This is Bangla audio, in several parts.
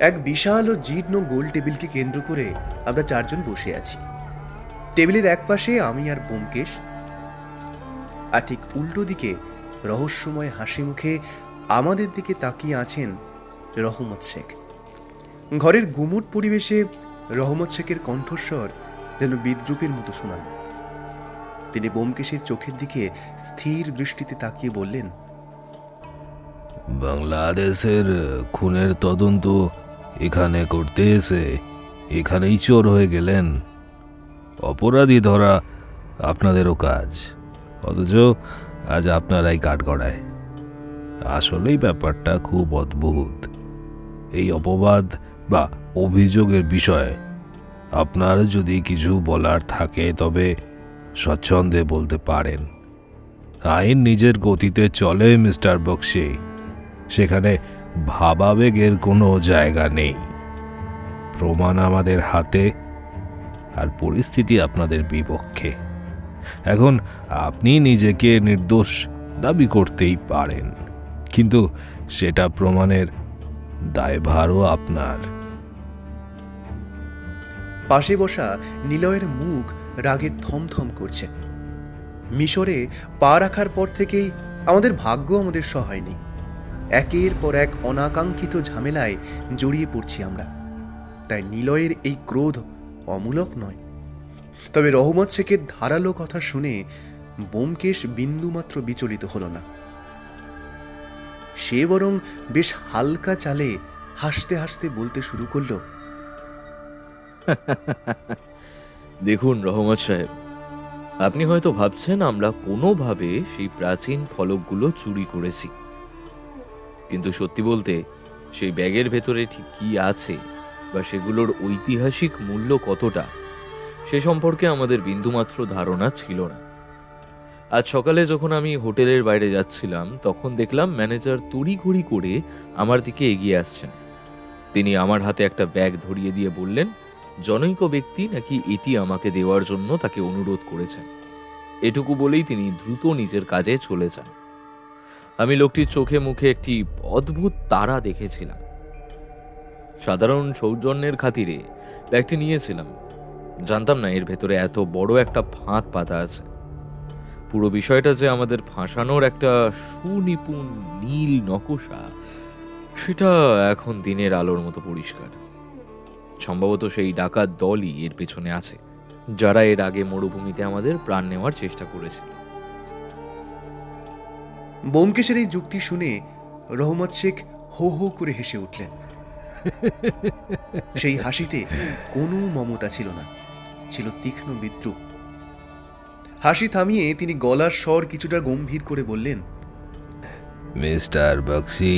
এক বিশাল ও জীর্ণ গোল টেবিলকে কেন্দ্র করে আমরা চারজন বসে আছি। টেবিলের এক পাশে আমি আর ব্যোমকেশ, আর ঠিক উল্টো দিকে রহস্যময় হাসি মুখে আমাদের দিকে তাকিয়ে আছেন রহমত শেখ। ঘরের গুমুট পরিবেশে রহমত শেখের কণ্ঠস্বর যেন বিদ্রুপের মতো শোনাল। তিনি ব্যোমকেশের চোখের দিকে স্থির দৃষ্টিতে তাকিয়ে বললেন, বাংলাদেশের খুনের তদন্ত এখানে করতে এসে এখানেই চোর হয়ে গেলেন। অপরাধী ধরা আপনাদেরও কাজ, অথচ আজ আপনারাই কাঠগড়ায়। আসলেই ব্যাপারটা খুব অদ্ভুত। এই অপবাদ বা অভিযোগের বিষয়ে আপনার যদি কিছু বলার থাকে তবে স্বচ্ছন্দে বলতে পারেন। আইন নিজের গতিতে চলে মিস্টার বক্সি, সেখানে ভাবাবেগের কোনো জায়গা নেই। প্রমাণ আমাদের হাতে, আর পরিস্থিতি আপনাদের বিপক্ষে। এখন আপনি নিজেকে নির্দোষ দাবি করতেই পারেন, কিন্তু সেটা প্রমাণের দায়ভারও আপনার। পাশে বসা নিলয়ের মুখ রাগে থমথম করছে। মিশরে পা রাখার পর থেকেই আমাদের ভাগ্য আমাদের সহায় নেই। একের পর এক অনাকাঙ্ক্ষিত ঝামেলায় জড়িয়ে পড়ছি আমরা। তাই নিলয়ের এই ক্রোধ অমূলক নয়। তবে রহমত শেখের ধারালো কথা শুনে ব্যোমকেশ বিন্দুমাত্র বিচলিত হলো না। সে বরং বেশ হালকা চালে হাসতে হাসতে বলতে শুরু করলো, দেখুন রহমত সাহেব, আপনি হয়তো ভাবছেন আমরা কোনোভাবে সেই প্রাচীন ফলকগুলো চুরি করেছি, কিন্তু সত্যি বলতে সেই ব্যাগের ভেতরে ঠিক কি আছে বা সেগুলোর ঐতিহাসিক মূল্য কতটা সে সম্পর্কে আমাদের বিন্দুমাত্র ধারণা ছিল না। আজ সকালে যখন আমি হোটেলের বাইরে যাচ্ছিলাম তখন দেখলাম ম্যানেজার তড়িঘড়ি করে আমার দিকে এগিয়ে আসছেন। তিনি আমার হাতে একটা ব্যাগ ধরিয়ে দিয়ে বললেন জনৈক ব্যক্তি নাকি এটি আমাকে দেওয়ার জন্য তাকে অনুরোধ করেছেন। এটুকু বলেই তিনি দ্রুত নিজের কাজে চলে যান। আমি লোকটির চোখে মুখে একটি অদ্ভুত তারা দেখেছিলাম। সাধারণ সৌজন্যের খাতিরে ব্যাগটি নিয়েছিলাম, জানতাম না এর ভেতরে এত বড় একটা ফাঁদ পাতা আছে। পুরো বিষয়টা যে আমাদের ফাঁসানোর একটা সুনিপুণ নীল নকশা, সেটা এখন দিনের আলোর মতো পরিষ্কার। সম্ভবত সেই ডাকাত দলই এর পেছনে আছে, যারা এর আগে মরুভূমিতে আমাদের প্রাণ নেওয়ার চেষ্টা করেছিল। ব্যোমকেশের এই যুক্তি শুনে রহমত শেখ হো হো করে হেসে উঠলেন। সেই হাসিতে কোনো মমতা ছিল না, ছিল তীক্ষ্ণ বিদ্রুপ। হাসি থামিয়ে তিনি গলার স্বর কিছুটা গম্ভীর করে বললেন, মিস্টার বক্সি,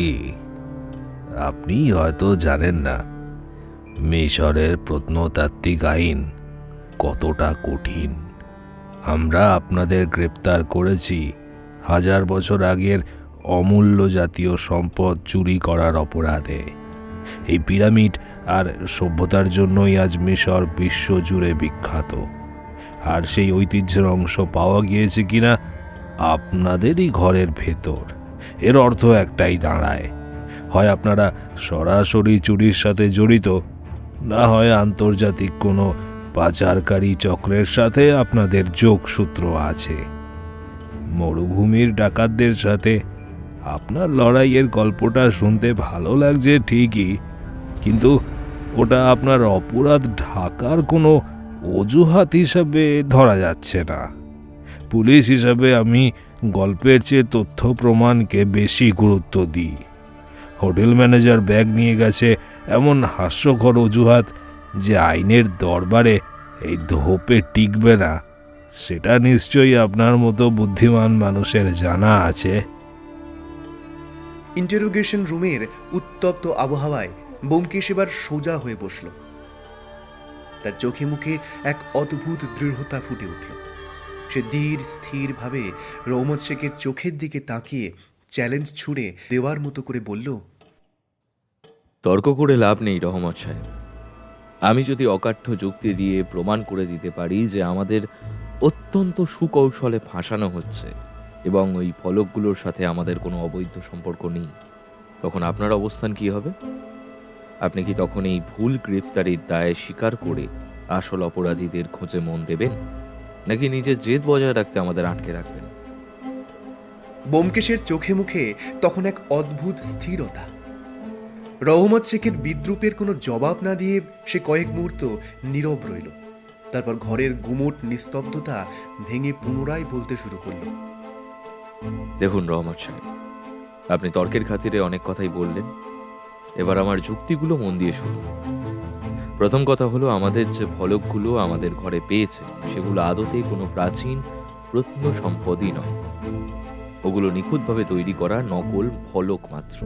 আপনি হয়তো জানেন না মিশরের প্রত্নতাত্ত্বিক আইন কতটা কঠিন। আমরা আপনাদের গ্রেপ্তার করেছি 1000 বছর আগের অমূল্য জাতীয় সম্পদ চুরি করার অপরাধে। এই পিরামিড আর সভ্যতার জন্যই আজ মিশর বিশ্বজুড়ে বিখ্যাত। আর সেই ঐতিহ্যের অংশ পাওয়া গিয়েছে কিনা আপনাদেরই ঘরের ভেতর। এর অর্থ একটাই দাঁড়ায়, হয় আপনারা সরাসরি চুরির সাথে জড়িত, না হয় আন্তর্জাতিক কোনো পাচারকারী চক্রের সাথে আপনাদের যোগসূত্র আছে। মরুভূমির ডাকাতদের সাথে আপনার লড়াইয়ের গল্পটা শুনতে ভালো লাগছে ঠিকই, কিন্তু ওটা আপনার অপরাধ ঢাকার কোনো অজুহাত হিসাবে ধরা যাচ্ছে না। পুলিশ হিসাবে আমি গল্পের চেয়ে তথ্য প্রমাণকে বেশি গুরুত্ব দিই। হোটেল ম্যানেজার ব্যাগ নিয়ে গেছে এমন হাস্যকর অজুহাত যে আইনের দরবারে এই ধোপে টিকবে না, সেটা নিশ্চয়ই আপনার মতো বুদ্ধিমান মানুষের জানা আছে। ইন্টারোগেশন রুমের উত্তপ্ত আবহাওয়ায় ব্যোমকেশ এবার সোজা হয়ে বসল। তার চোখে মুখে এক অদ্ভুত দৃঢ়তা ফুটে উঠল। সে ধীর স্থিরভাবে রহমত শেখের চোখের দিকে তাকিয়ে চ্যালেঞ্জ ছুড়ে দেওয়ার মতো করে বলল, তর্ক করে লাভ নেই রহমত সাহেব। আমি যদি অকাঠ্য যুক্তি দিয়ে প্রমাণ করে দিতে পারি যে আমাদের অত্যন্ত সুকৌশলে ফাঁসানো হচ্ছে এবং ওই ফলকগুলোর সাথে আমাদের কোনো অবৈধ সম্পর্ক নেই, তখন আপনার অবস্থান কি হবে? আপনি কি তখন এই ভুল গ্রেপ্তারির দায় স্বীকার করে আসল অপরাধীদের খোঁজে মন দেবেন, নাকি নিজের জেদ বজায় রাখতে আমাদের আটকে রাখবেন? ব্যোমকেশের চোখে মুখে তখন এক অদ্ভুত স্থিরতা। রহমত শেখের বিদ্রূপের কোনো জবাব না দিয়ে সে কয়েক মুহূর্ত নীরব রইল। তারপর ঘরের গুমোট নিস্তব্ধতা ভেঙে পুনরায় বলতে শুরু করল। দেখুন রহমত সাহেব, আপনি তর্কের খাতিরে অনেক কথাই বললেন। এবার আমার যুক্তিগুলো মন দিয়ে শুনুন। প্রথম কথা হলো, আমাদের যে ফলকগুলো আমাদের ঘরে পেয়েছেন সেগুলো আদতে কোনো প্রাচীন প্রত্নসম্পদই নয়। ওগুলো নিখুঁতভাবে তৈরি করা নকল ফলক মাত্র।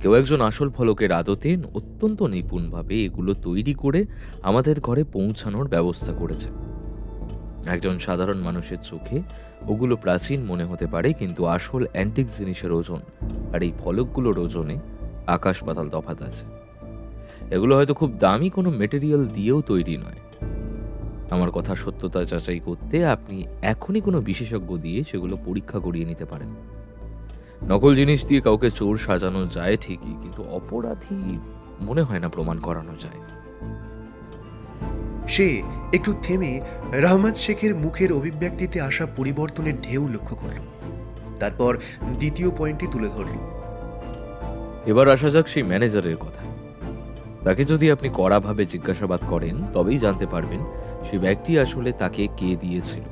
কেউ একজন আসল ফলকের আদতে অত্যন্ত নিপুণভাবে এগুলো তৈরি করে আমাদের ঘরে পৌঁছানোর ব্যবস্থা করেছে। একজন সাধারণ মানুষের চোখে ওগুলো প্রাচীন মনে হতে পারে, কিন্তু আসল অ্যান্টিক জিনিসের ওজন আর এই ফলকগুলোর ওজনে আকাশ পাতাল তফাৎ আছে। এগুলো হয়তো খুব দামি কোনো মেটেরিয়াল দিয়েও তৈরি নয়। আমার কথা সত্যতা যাচাই করতে আপনি এখনই কোনো বিশেষজ্ঞ দিয়ে সেগুলো পরীক্ষা করিয়ে নিতে পারেন। নকল জিনিস দিয়ে কাউকে চোর সাজানো যায় ঠিকই, কিন্তু অপরাধী মনে হয় না প্রমাণ করানো যায়। সে একটু থেমে রহমত শেখের মুখের অভিব্যক্তিতে আসা পরিবর্তনের ঢেউ লক্ষ্য করল। তারপর দ্বিতীয় পয়েন্টটি তুলে ধরল। এবার আসা যাক সেই ম্যানেজারের কথা। তাকে যদি আপনি কড়াভাবে জিজ্ঞাসাবাদ করেন তবেই জানতে পারবেন সে ব্যক্তি আসলে তাকে কে দিয়েছিল।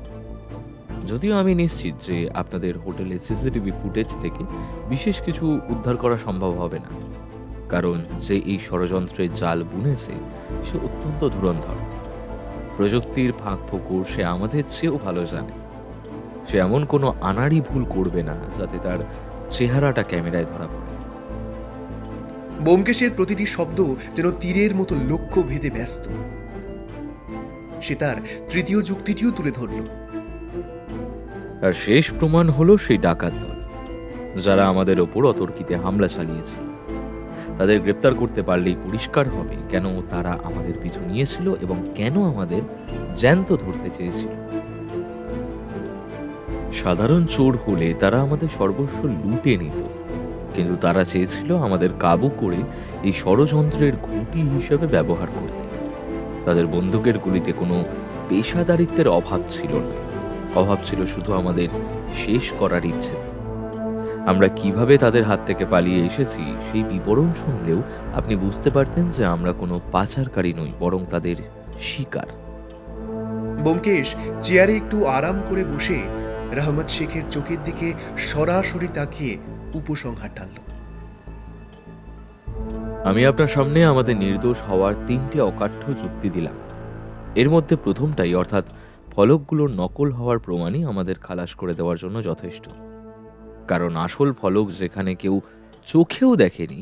যদিও আমি নিশ্চিত যে আপনাদের হোটেলের সিসিটিভি ফুটেজ থেকে বিশেষ কিছু উদ্ধার করা সম্ভব হবে না, কারণ যে এই ষড়যন্ত্রের জাল বুনেছে সে অত্যন্ত ধুরন্ধর। প্রযুক্তির ফাঁক ফোকর সে আমাদের চেয়েও ভালো জানে। সে এমন কোনো আনাড়ি ভুল করবে না যাতে তার চেহারাটা ক্যামেরায় ধরা পড়ে। ব্যোমকেশের প্রতিটি শব্দ যেন তীরের মতো লক্ষ্য ভেদে ব্যস্ত। সে তার তৃতীয় যুক্তিটিও তুলে ধরল। আর শেষ প্রমাণ হলো সেই ডাকাত দল যারা আমাদের ওপর অতর্কিতে হামলা চালিয়েছিল। তাদের গ্রেপ্তার করতে পারলেই পরিষ্কার হবে কেন তারা আমাদের পিছু নিয়েছিল এবং কেন আমাদের জ্যান্ত ধরতে চেয়েছিল। সাধারণ চোর হলে তারা আমাদের সর্বস্ব লুটে নিত, কিন্তু তারা চেয়েছিল আমাদের কাবু করে এই ষড়যন্ত্রের ঘুঁটি হিসেবে ব্যবহার করতে। তাদের বন্দুকের গুলিতে কোনো পেশাদারিত্বের অভাব ছিল না, অভাব ছিল শুধু আমাদের শেষ করার ইচ্ছে। আমরা কিভাবে তাদের হাত থেকে পালিয়ে এসেছি সেই বিবরণ শুনলেও আপনি বুঝতে পারতেন যে আমরা কোনো পাচারকারী নই, বরং তাদের শিকার। ব্যোমকেশ চেয়ারে একটু আরাম করে বসে রহমত শেখের চোখের দিকে সরাসরি তাকিয়ে উপসংহার টানল। আমি আপনার সামনে আমাদের নির্দোষ হওয়ার 3টে অকাঠ্য যুক্তি দিলাম। এর মধ্যে প্রথমটাই, অর্থাৎ ফলকগুলোর নকল হওয়ার প্রমাণই আমাদের খালাস করে দেওয়ার জন্য যথেষ্ট। কারণ আসল ফলক যেখানে কেউ চোখেও দেখেনি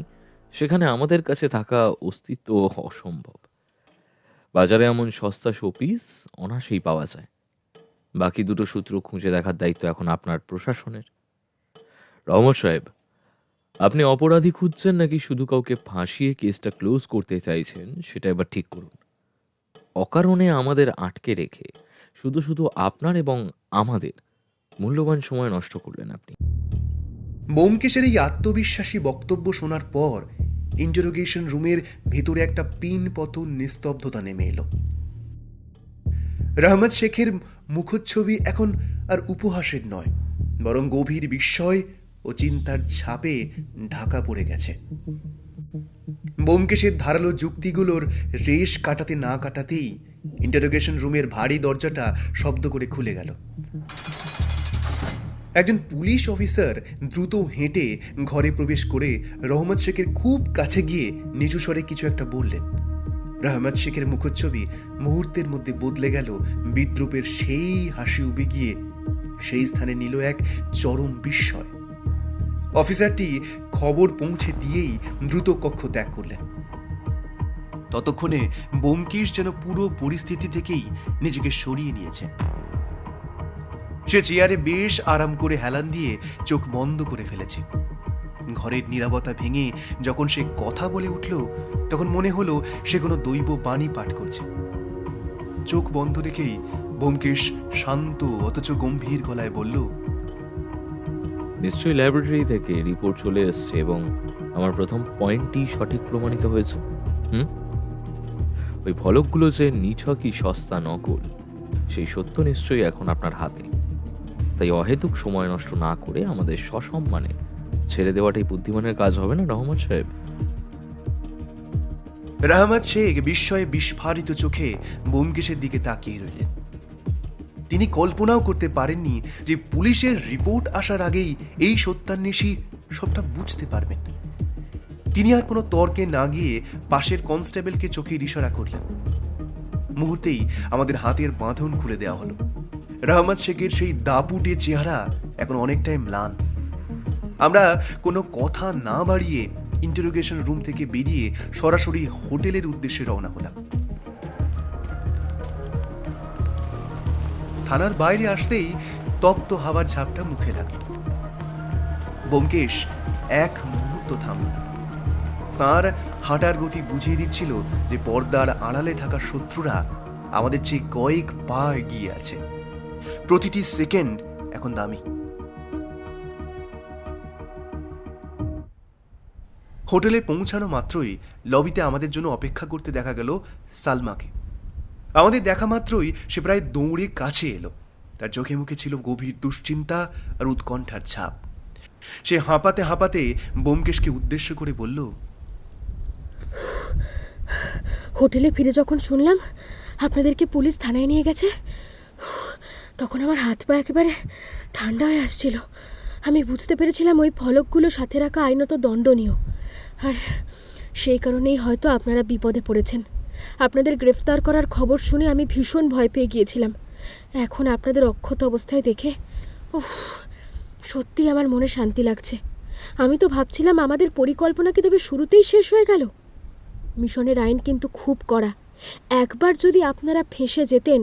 সেখানে আমাদের কাছে থাকা অস্তিত্ব অসম্ভব। বাজারে এমন সস্তা শোপিস অনায়াসেই পাওয়া যায়। বাকি দুটো সূত্র খুঁজে দেখার দায়িত্ব এখন আপনার প্রশাসনের। রহমত সাহেব, আপনি অপরাধী খুঁজছেন নাকি শুধু কাউকে ফাঁসিয়ে কেসটা ক্লোজ করতে চাইছেন সেটা এবার ঠিক করুন। অকারণে আমাদের আটকে রেখে শুধু শুধু আপনার এবং আমাদের মূল্যবান সময় নষ্ট করলেন আপনি। ব্যোমকেশের এই আত্মবিশ্বাসী বক্তব্য শোনার পর ইন্টারোগেশন রুমের ভেতরে একটা পিন পতন নিস্তব্ধতা নেমে এলো। রহমত শেখের মুখচ্ছবি এখন আর উপহাসের নয়, বরং গভীর বিস্ময় ও চিন্তার ছাপে ঢাকা পড়ে গেছে। ব্যোমকেশের ধারালো যুক্তিগুলোর রেশ কাটাতে না কাটাতেই ইন্টারোগেশন রুমের ভারী দরজাটা শব্দ করে খুলে গেল। একজন পুলিশ অফিসার দ্রুত হেঁটে ঘরে প্রবেশ করে রহমত শেখের খুব কাছে গিয়ে নিচু স্বরে কিছু একটা বললেন। রহমত শেখের মুখচ্ছবি মুহূর্তের মধ্যে বদলে গেল। বিদ্রুপের সেই হাসি উবে গিয়ে সেই স্থানে নিল এক চরম বিস্ময়। অফিসারটি খবর পৌঁছে দিয়েই দ্রুত কক্ষ ত্যাগ করলেন। ততক্ষণে ব্যোমকেশ যেন পুরো পরিস্থিতি থেকেই নিজেকে সরিয়ে নিয়েছে। সে চেয়ারে বেশ আরাম করে হেলান দিয়ে চোখ বন্ধ করে ফেলেছে। ঘরের নীরবতা ভেঙে যখন সে কথা বলে উঠল তখন মনে হলো সে কোনো দৈব বাণী পাঠ করছে। চোখ বন্ধ রেখেই ব্যোমকেশ শান্ত অথচ গম্ভীর গলায় বলল, নিশ্চয়ই ল্যাবরেটরি থেকে রিপোর্ট চলে এসছে এবং আমার প্রথম পয়েন্টটি সঠিক প্রমাণিত হয়েছে। ওই ফলকগুলো যে নিছকই সস্তা নকল, সেই সত্য নিশ্চয়ই এখন আপনার হাতে। তাই অহেতুক সময় নষ্ট না করে আমাদের সসম্মানে ছেড়ে দেওয়াটাই বুদ্ধিমানের কাজ, হবে না রহমত সাহেব? রহমত শেখ বিস্ময়ে বিস্ফারিত চোখে ব্যোমকেশের দিকে তাকিয়ে রইলেন। তিনি কল্পনাও করতে পারেননি যে পুলিশের রিপোর্ট আসার আগেই এই সত্যান্বেষী সবটা বুঝতে পারবেন। তিনি আর কোনো তর্কে না গিয়ে পাশের কনস্টেবলকে চোখের ইশারা করলেন। মুহূর্তেই আমাদের হাতের বাঁধন খুলে দেওয়া হলো। রহমত শেখের সেই দাপুটে চেহারা এখন অনেকটাই ম্লান। আমরা কোনো কথা না বাড়িয়ে ইন্টারোগেশন রুম থেকে বেরিয়ে সরাসরি হোটেলের উদ্দেশ্যে রওনা হলাম। থানার বাইরে আসতেই তপ্ত হাওয়ার ঝাপটা মুখে লাগলো। ব্যোমকেশ এক মুহূর্ত থামল না। তার হাঁটার গতি বুঝিয়ে দিচ্ছিল যে পর্দার আড়ালে থাকা শত্রুরা আমাদের চেয়ে কয়েক পা এগিয়ে আছে। প্রতিটি সেকেন্ড এখন দামি। হোটেলে পৌঁছানো মাত্রই লবিতে আমাদের জন্য অপেক্ষা করতে দেখা গেল সালমাকে। আমাদের দেখা মাত্রই সে প্রায় দৌড়ে কাছে এলো। তার চোখে মুখে ছিল গভীর দুশ্চিন্তা আর উৎকণ্ঠার ছাপ। সে হাঁপাতে হাঁপাতে ব্যোমকেশকে উদ্দেশ্য করে বলল, হোটেলে ফিরে যখন শুনলাম আপনাদেরকে পুলিশ থানায় নিয়ে গেছে, তখন আমার হাত পা একেবারে ঠান্ডা হয়ে আসছিল। আমি বুঝতে পেরেছিলাম ওই ফলকগুলো সাথে রাখা আইনত দণ্ডনীয়, আর সেই কারণেই হয়তো আপনারা বিপদে পড়েছেন। আপনাদের গ্রেফতার করার খবর শুনে আমি ভীষণ ভয় পেয়ে গিয়েছিলাম। এখন আপনাদের অক্ষত অবস্থায় দেখে সত্যিই আমার মনে শান্তি লাগছে। আমি তো ভাবছিলাম আমাদের পরিকল্পনা কি তবে শুরুতেই শেষ হয়ে গেল। মিশনের আইন কিন্তু খুব কড়া। একবার যদি আপনারা ফেঁসে যেতেন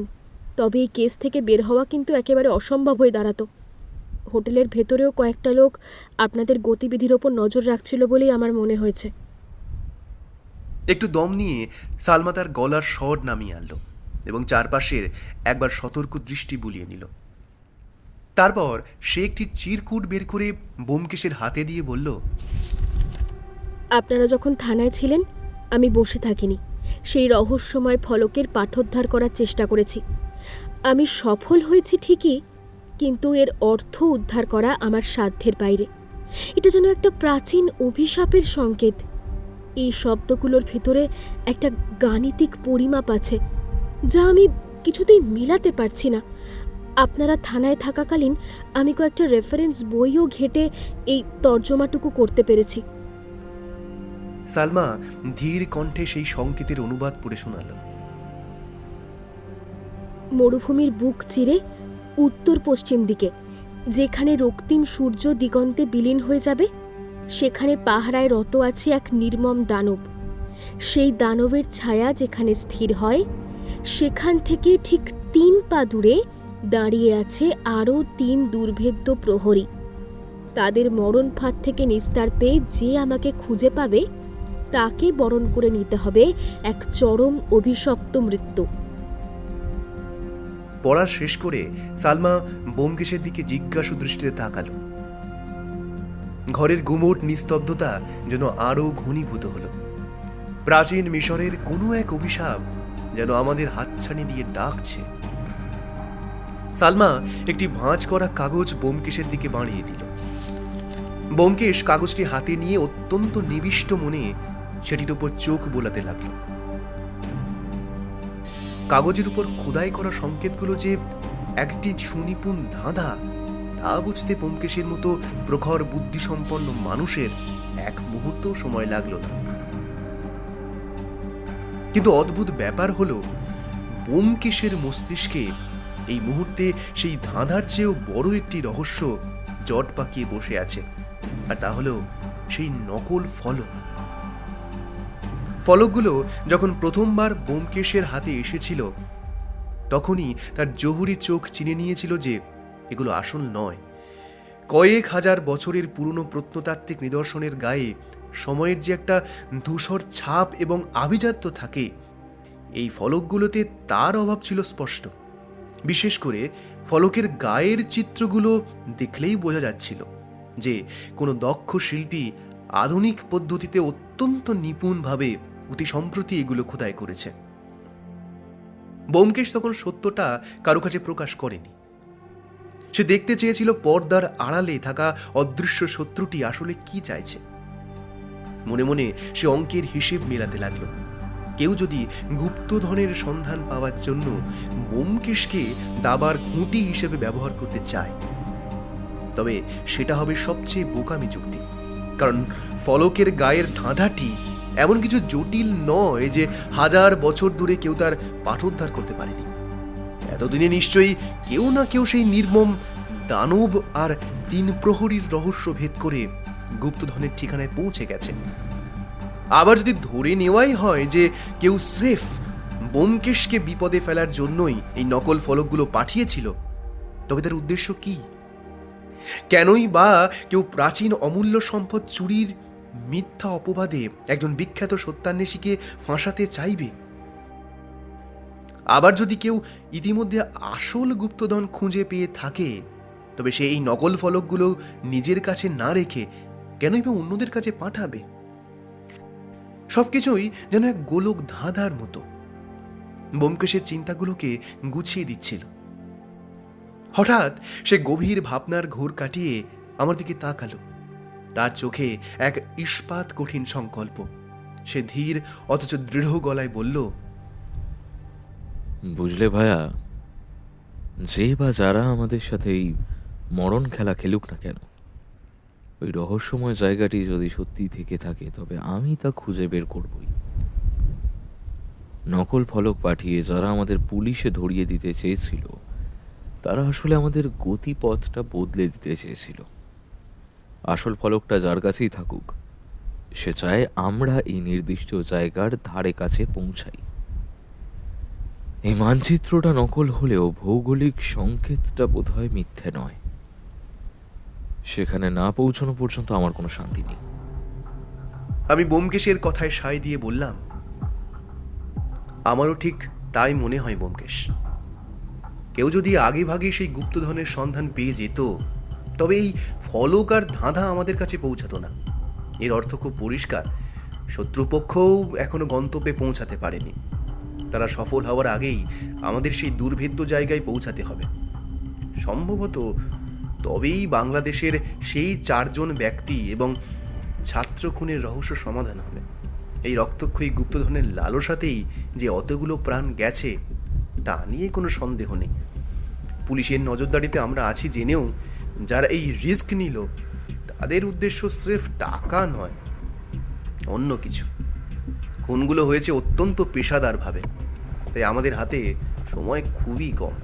তবে এই কেস থেকে বের হওয়া কিন্তু একেবারে অসম্ভব হয়ে দাঁড়াতো। হোটেলের ভেতরেও কয়েকটা লোক আপনাদের গতিবিধির ওপর নজর রাখছিল বলেই আমার মনে হয়েছে। একটু দম নিয়ে সালমা তার গলার স্বর নামিয়ে আনলো এবং চারপাশের একবার সতর্ক দৃষ্টি বুলিয়ে নিল। তারপর সে একটি চিরকুট বের করে ব্যোমকেশের হাতে দিয়ে বলল, আপনারা যখন থানায় ছিলেন আমি বসে থাকিনি। সেই রহস্যময় ফলকের পাঠোদ্ধার করার চেষ্টা করেছি। আমি সফল হয়েছি ঠিকই, কিন্তু এর অর্থ উদ্ধার করা আমার সাধ্যের বাইরে। এটা যেন একটা প্রাচীন অভিশাপের সংকেত। এই শব্দগুলোর ভেতরে একটা গাণিতিক পরিমাপ আছে যা আমি কিছুতেই মেলাতে পারছি না। আপনারা থানায় থাকাকালীন আমি কয়েকটা রেফারেন্স বইও ঘেঁটে এই তর্জমাটুকু করতে পেরেছি। সালমা ধীর কণ্ঠে সেই সংকেতের অনুবাদ পড়ে শোনাল। মরুভূমির বুক চিরে উত্তর পশ্চিম দিকে যেখানে রক্তিম সূর্য দিগন্তে বিলীন হয়ে যাবে, সেখানে পাহারায় রত আছে এক নির্মম দানব। সেই দানবের ছায়া যেখানে স্থির হয়, সেখান থেকে ঠিক 3 পা দূরে দাঁড়িয়ে আছে আরও 3 দুর্ভেদ্য প্রহরী। তাদের মরণ ফাঁদ থেকে নিস্তার পেয়ে যে আমাকে খুঁজে পাবে তাকে বরণ করে নিতে হবে এক চরম অভিশপ্ত মৃত্যু। পড়া শেষ করে সালমা ব্যোমকেশের দিকে জিজ্ঞাসু দৃষ্টিতে তাকালো। ঘরের গুমোট নিস্তব্ধতা যেন আরও ঘনীভূত হলো। প্রাচীন মিশরের কোনো এক অভিশাপ যেন আমাদের হাতছানি দিয়ে ডাকছে। সালমা একটি ভাঁজ করা কাগজ ব্যোমকেশের দিকে বাড়িয়ে দিল। ব্যোমকেশ কাগজটি হাতে নিয়ে অত্যন্ত নিবিষ্ট মনে সেটির উপর চোখ বোলাতে লাগল। কাগজের উপর খোদাই করা সংকেতগুলো যে একটি সুনিপুণ ধাঁধা, তা বুঝতে ব্যোমকেশের মতো প্রখর বুদ্ধিসম্পন্ন মানুষের এক মুহূর্ত সময় লাগলো না। কিন্তু অদ্ভুত ব্যাপার হলো, ব্যোমকেশের মস্তিষ্কে এই মুহূর্তে সেই ধাঁধার চেয়েও বড় একটি রহস্য জট পাকিয়ে বসে আছে, আর তা হলো সেই নকল ফলক। ফলকগুলো যখন প্রথমবার ব্যোমকেশের হাতে এসেছিল, তখনই তার জহুরি চোখ চিনে নিয়েছিল যে এগুলো আসল নয়। কয়েক হাজার বছরের পুরনো প্রত্নতাত্ত্বিক নিদর্শনের গায়ে সময়ের যে একটা ধূসর ছাপ এবং আভিজাত্য থাকে, এই ফলকগুলোতে তার অভাব ছিল স্পষ্ট। বিশেষ করে ফলকের গায়ের চিত্রগুলো দেখলেই বোঝা যাচ্ছিল যে কোনো দক্ষ শিল্পী আধুনিক পদ্ধতিতে অত্যন্ত নিপুণভাবে অতি সম্প্রতি এগুলো খোদাই করেছে। ব্যোমকেশ তখন সত্যটা কারো কাছে প্রকাশ করেনি। সে দেখতে চেয়েছিল পর্দার আড়ালে থাকা অদৃশ্য শত্রুটি আসলে কি চাইছে। মনে মনে সে অঙ্কের হিসেব মেলাতে লাগলো। কেউ যদি গুপ্তধনের সন্ধান পাওয়ার জন্য ব্যোমকেশকে দাবার খুঁটি হিসেবে ব্যবহার করতে চায়, তবে সেটা হবে সবচেয়ে বোকামি যুক্তি। কারণ ফলকের গায়ের ধাঁধাটি এমন কিছু জটিল নয় যে 1000 বছর ধরে কেউ তার পাঠোদ্ধার করতে পারেনি। এতদিনে নিশ্চয়ই কেউ না কেউ সেই নির্মম দানব আর 3 প্রহরীর রহস্য ভেদ করে গুপ্তধনের ঠিকানায় পৌঁছে গেছে। আবার যদি ধরে নেওয়াই হয় যে কেউ স্রেফ ব্যোমকেশকে বিপদে ফেলার জন্যই এই নকল ফলকগুলো পাঠিয়েছিল, তবে তার উদ্দেশ্য কি? কেনই বা কেউ প্রাচীন অমূল্য সম্পদ চুরির মিথ্যা অপবাদে একজন বিখ্যাত সত্যান্বেষীকে ফাঁসাতে চাইবে? আবার যদি কেউ ইতিমধ্যে আসল গুপ্তধন খুঁজে পেয়ে থাকে, তবে সে এই নকল ফলকগুলো নিজের কাছে না রেখে কেনই বা অন্যদের কাছে পাঠাবে? সবকিছুই যেন এক গোলক ধাঁধার মতো ব্যোমকেশের চিন্তাগুলোকে গুছিয়ে দিচ্ছিল। হঠাৎ সে গভীর ভাবনার ঘোর কাটিয়ে আমার দিকে তাকালো। তার চোখে এক ইস্পাত কঠিন সংকল্প। সে ধীর অথচ দৃঢ় গলায় বলল, বুঝলে ভায়া, যে বা যারা আমাদের সাথে এই মরণ খেলা খেলুক না কেন, ওই রহস্যময় জায়গাটি যদি সত্যি থেকে থাকে তবে আমি তা খুঁজে বের করবই। নকল ফলক পাঠিয়ে যারা আমাদের পুলিশে ধরিয়ে দিতে চেয়েছিল, তারা আসলে আমাদের গতিপথটা বদলে দিতে চেয়েছিল। আসল ফলকটা যার কাছেই থাকুক, সে চায় আমরা এই নির্দিষ্ট জায়গার ধারে কাছে পৌঁছাই। এই মানচিত্রটা নকল হলেও ভৌগোলিক সংকেতটা বোধহয় মিথ্যে নয়। সেখানে না পৌঁছানো পর্যন্ত আমার কোনো শান্তি নেই। আমি ব্যোমকেশের কথায় সায় দিয়ে বললাম, আমারও ঠিক তাই মনে হয় ব্যোমকেশ। কেউ যদি আগে ভাগে সেই গুপ্তধনের সন্ধান পেয়ে যেত, তবে এই ফলক আর ধাঁধা আমাদের কাছে পৌঁছাতো না। এর অর্থ খুব পরিষ্কার, শত্রুপক্ষও এখনো গন্তব্যে পৌঁছাতে পারেনি। তারা সফল হওয়ার আগেই আমাদের সেই দুর্ভেদ্য জায়গায় পৌঁছাতে হবে। সম্ভবত তবেই বাংলাদেশের সেই 4 জন ব্যক্তি এবং ছাত্র খুনের রহস্য সমাধান হবে। এই রক্তক্ষয়ী গুপ্তধনের লালসাতেই যে অতগুলো প্রাণ গেছে, তা নিয়ে কোনো সন্দেহ নেই। পুলিশের নজরদারিতে আমরা আছি জেনেও যারা এই রিস্ক নিল, তাদের উদ্দেশ্য স্রেফ টাকা নয়, অন্য কিছু। খুনগুলো হয়েছে অত্যন্ত পেশাদারভাবে, তাই আমাদের হাতে সময় খুবই কম।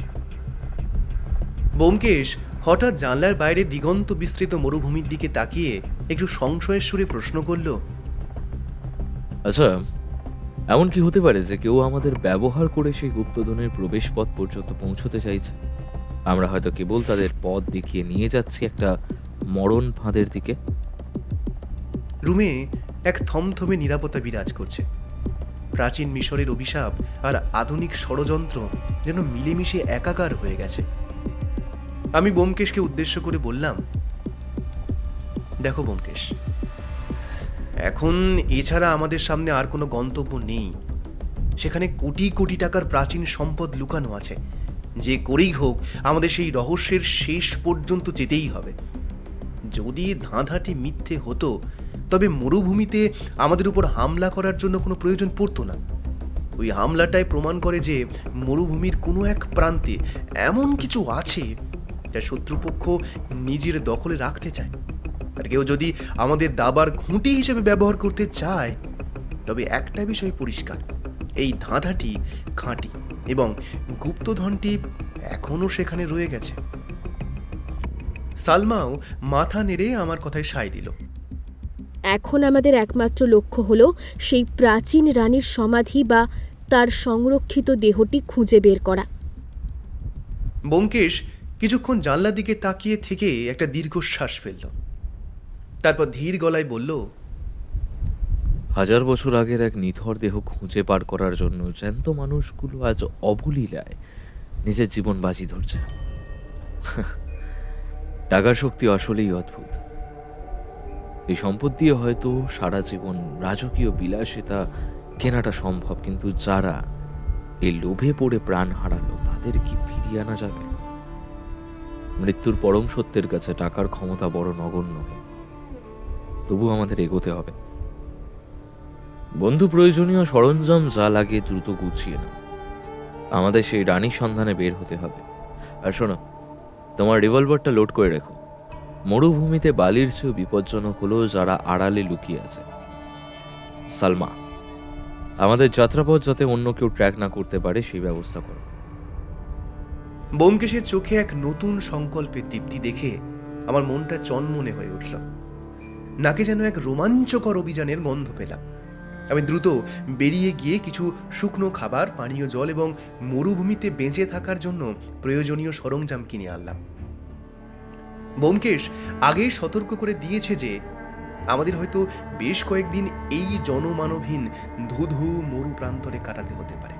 ব্যোমকেশ হঠাৎ জানলার বাইরে দিগন্ত বিস্তৃত মরুভূমির দিকে তাকিয়ে একটু সংশয়ের সুরে প্রশ্ন করল, আচ্ছা, এমন কি হতে পারে যে কেউ আমাদের ব্যবহার করে সেই গুপ্তধনের প্রবেশ পথ পর্যন্ত পৌঁছতে চাইছে? আমরা হয়তো কেবল তাদের পথ দেখিয়ে নিয়ে যাচ্ছি একটা মরণ ফাঁদের দিকে। রুমে এক থমথমে নিরাপত্তা বিরাজ করছে। প্রাচীন মিশরের অভিশাপ আর আধুনিক ষড়যন্ত্র যেন মিলেমিশে একাকার হয়ে গেছে। আমি ব্যোমকেশকে উদ্দেশ্য করে বললাম, দেখো ব্যোমকেশ, এখন এছাড়া আমাদের সামনে আর কোনো গন্তব্য নেই। সেখানে কোটি কোটি টাকার প্রাচীন সম্পদ লুকানো আছে। যে করেই হোক আমাদের সেই রহস্যের শেষ পর্যন্ত যেতেই হবে। যদি ধাঁধাটি মিথ্যে হতো, তবে মরুভূমিতে আমাদের উপর হামলা করার জন্য কোনো প্রয়োজন পড়তো না। ওই হামলাটাই প্রমাণ করে যে মরুভূমির কোনো এক প্রান্তে এমন কিছু আছে যা শত্রুপক্ষ নিজের দখলে রাখতে চায়। আর কেউ যদি আমাদের দাবার খুঁটি হিসেবে ব্যবহার করতে চায়, তবে একটা বিষয় পরিষ্কার, এই ধাঁধাটি খাঁটি এবং গুপ্তধনটি এখনও সেখানে রয়ে গেছে। সালমাও মাথা নেড়ে আমার কথায় সায় দিল। এখন আমাদের একমাত্র লক্ষ্য হলো সেই প্রাচীন রানীর সমাধি বা তার সংরক্ষিত দেহটি খুঁজে বের করা। ব্যোমকেশ কিছুক্ষণ জানলার দিকে তাকিয়ে থেকে একটা দীর্ঘশ্বাস ফেলল। তারপর ধীর গলায় বলল, 1000 বছর আগের এক নিথর দেহ খুঁজে পার করার জন্য জ্যান্ত মানুষগুলো আজ অবলীলায় নিজের জীবন বাজি ধরছে। টাকার শক্তি আসলেই অদ্ভুত। এই সম্পদ দিয়ে হয়তো সারা জীবন রাজকীয় বিলাসিতা কেনাটা সম্ভব, কিন্তু যারা এই লোভে পড়ে প্রাণ হারালো তাদের কি ফিরিয়ে আনা যাবে? মৃত্যুর পরম সত্যের কাছে টাকার ক্ষমতা বড় নগণ্য। তবু আমাদের এগোতে হবে। বন্ধু, প্রয়োজনীয় সরঞ্জাম যা লাগে দ্রুত গুছিয়ে নাও। আমাদের সেই রানীর সন্ধানে বের হতে হবে। আর শোনো, তোমার রিভলভারটা লোড করে রেখো। মরুভূমিতে বালির চেয়েও বিপজ্জনক হলো যারা আড়ালে লুকিয়ে আছে। সালমা, আমাদের যাত্রাপথ যাতে অন্য কেউ ট্র্যাক না করতে পারে সেই ব্যবস্থা করো। ব্যোমকেশের চোখে এক নতুন সংকল্পের দীপ্তি দেখে আমার মনটা চনমনে হয়ে উঠল। নাকে যেন এক রোমাঞ্চকর অভিযানের গন্ধ পেলাম। আমি দ্রুত বেরিয়ে গিয়ে কিছু শুকনো খাবার, পানীয় জল এবং মরুভূমিতে বেঁচে থাকার জন্য প্রয়োজনীয় সরঞ্জাম কিনে আনলাম। ব্যোমকেশ আগেই সতর্ক করে দিয়েছে যে আমাদের হয়তো বেশ কয়েকদিন এই জনমানবহীন ধুধু মরু প্রান্তরে কাটাতে হতে পারে।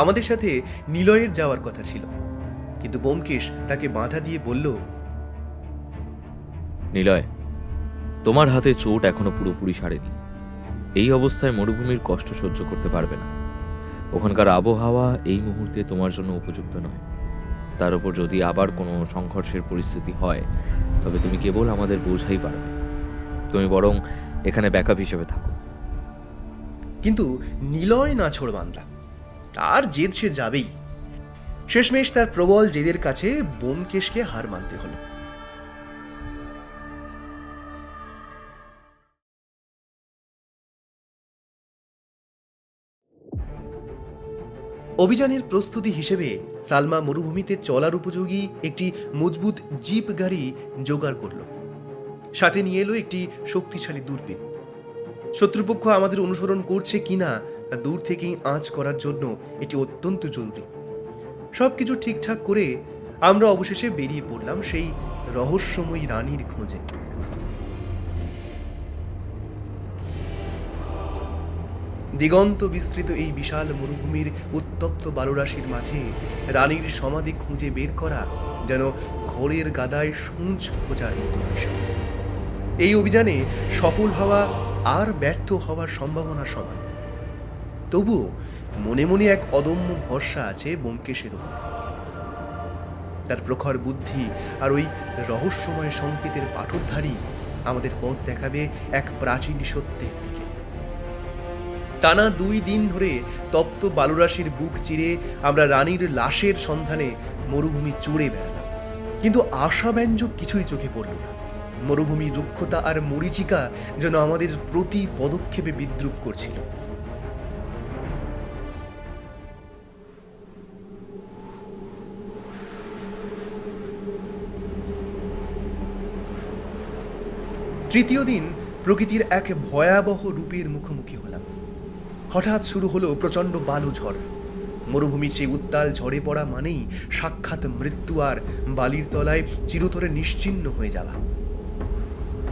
আমাদের সাথে নিলয়ের যাওয়ার কথা ছিল, কিন্তু ব্যোমকেশ তাকে বাধা দিয়ে বলল, নিলয়, তোমার হাতে চোট এখনো পুরোপুরি সারেনি। এই অবস্থায় মরুভূমির কষ্ট সহ্য করতে পারবে না। ওখানকার আবহাওয়া এই মুহূর্তে তোমার জন্য উপযুক্ত নয়। তার উপর যদি আবার কোনো সংঘর্ষের পরিস্থিতি হয় তবে তুমি কেবল আমাদের বোঝাই পারবে। তুমি বরং এখানে ব্যাকআপ হিসেবে থাকো। কিন্তু নিলয় না ছোড় বান্দা, তার জেদ সে যাবেই। শেষমেশ তার প্রবল জেদের কাছে ব্যোমকেশকে হার মানতে হলো। অভিযানের প্রস্তুতি হিসেবে সালমা মরুভূমিতে চলার উপযোগী একটি মজবুত জিপ গাড়ি জোগাড় করল। সাথে নিয়ে এলো একটি শক্তিশালী দূরবীন। শত্রুপক্ষ আমাদের অনুসরণ করছে কিনা তা দূর থেকেই আঁচ করার জন্য এটি অত্যন্ত জরুরি। সবকিছু ঠিকঠাক করে আমরা অবশেষে বেরিয়ে পড়লাম সেই রহস্যময়ী রানীর খোঁজে। দিগন্ত বিস্তৃত এই বিশাল মরুভূমির উত্তপ্ত বালুরাশির মাঝে রানীর সমাধি খুঁজে বের করা যেন খড়ের গাদায় সূঁচ খোঁজার মতো বিষয়। এই অভিযানে সফল হওয়া আর ব্যর্থ হওয়ার সম্ভাবনা সমান। তবুও মনে মনে এক অদম্য ভরসা আছে ব্যোমকেশের উপর। তার প্রখর বুদ্ধি আর ওই রহস্যময় সংকেতের পাঠোদ্ধারী আমাদের পথ দেখাবে এক প্রাচীন সত্যের দিকে। টানা 2 দিন ধরে তপ্ত বালুরাশির বুক চিরে আমরা রানীর লাশের সন্ধানে মরুভূমি চড়ে বেড়ালাম, কিন্তু আশাব্যঞ্জক কিছুই চোখে পড়ল না। মরুভূমির রুক্ষতা আর মরীচিকা যেন আমাদের প্রতি পদক্ষেপে বিদ্রূপ করছিল। তৃতীয় দিন প্রকৃতির এক ভয়াবহ রূপের মুখোমুখি হলাম। হঠাৎ শুরু হলো প্রচণ্ড বালু ঝড়। মরুভূমির সেই উত্তাল ঝড়ে পড়া মানেই সাক্ষাৎ মৃত্যু আর বালির তলায় চিরতরে নিশ্চিহ্ন হয়ে যাওয়া।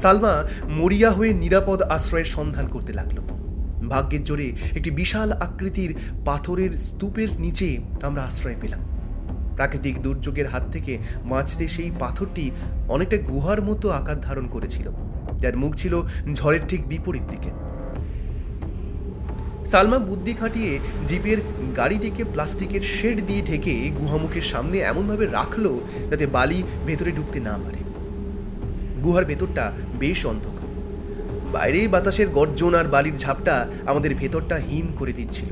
সালমা মরিয়া হয়ে নিরাপদ আশ্রয়ের সন্ধান করতে লাগলো। ভাগ্যের জোরে একটি বিশাল আকৃতির পাথরের স্তূপের নিচে আমরা আশ্রয় পেলাম। প্রাকৃতিক দুর্যোগের হাত থেকে বাঁচতে সেই পাথরটি অনেকটা গুহার মতো আকার ধারণ করেছিল, যার মুখ ছিল ঝড়ের ঠিক বিপরীত দিকে। সালমা বুদ্ধি খাটিয়ে জিপের গাড়িটিকে প্লাস্টিকের শেড দিয়ে ঢেকে গুহামুখের সামনে এমনভাবে রাখলো যাতে বালি ভেতরে ঢুকতে না পারে। গুহার ভেতরটা বেশ অন্ধকার। বাইরে বাতাসের গর্জন আর বালির ঝাপটা আমাদের ভেতরটা হিম করে দিচ্ছিল।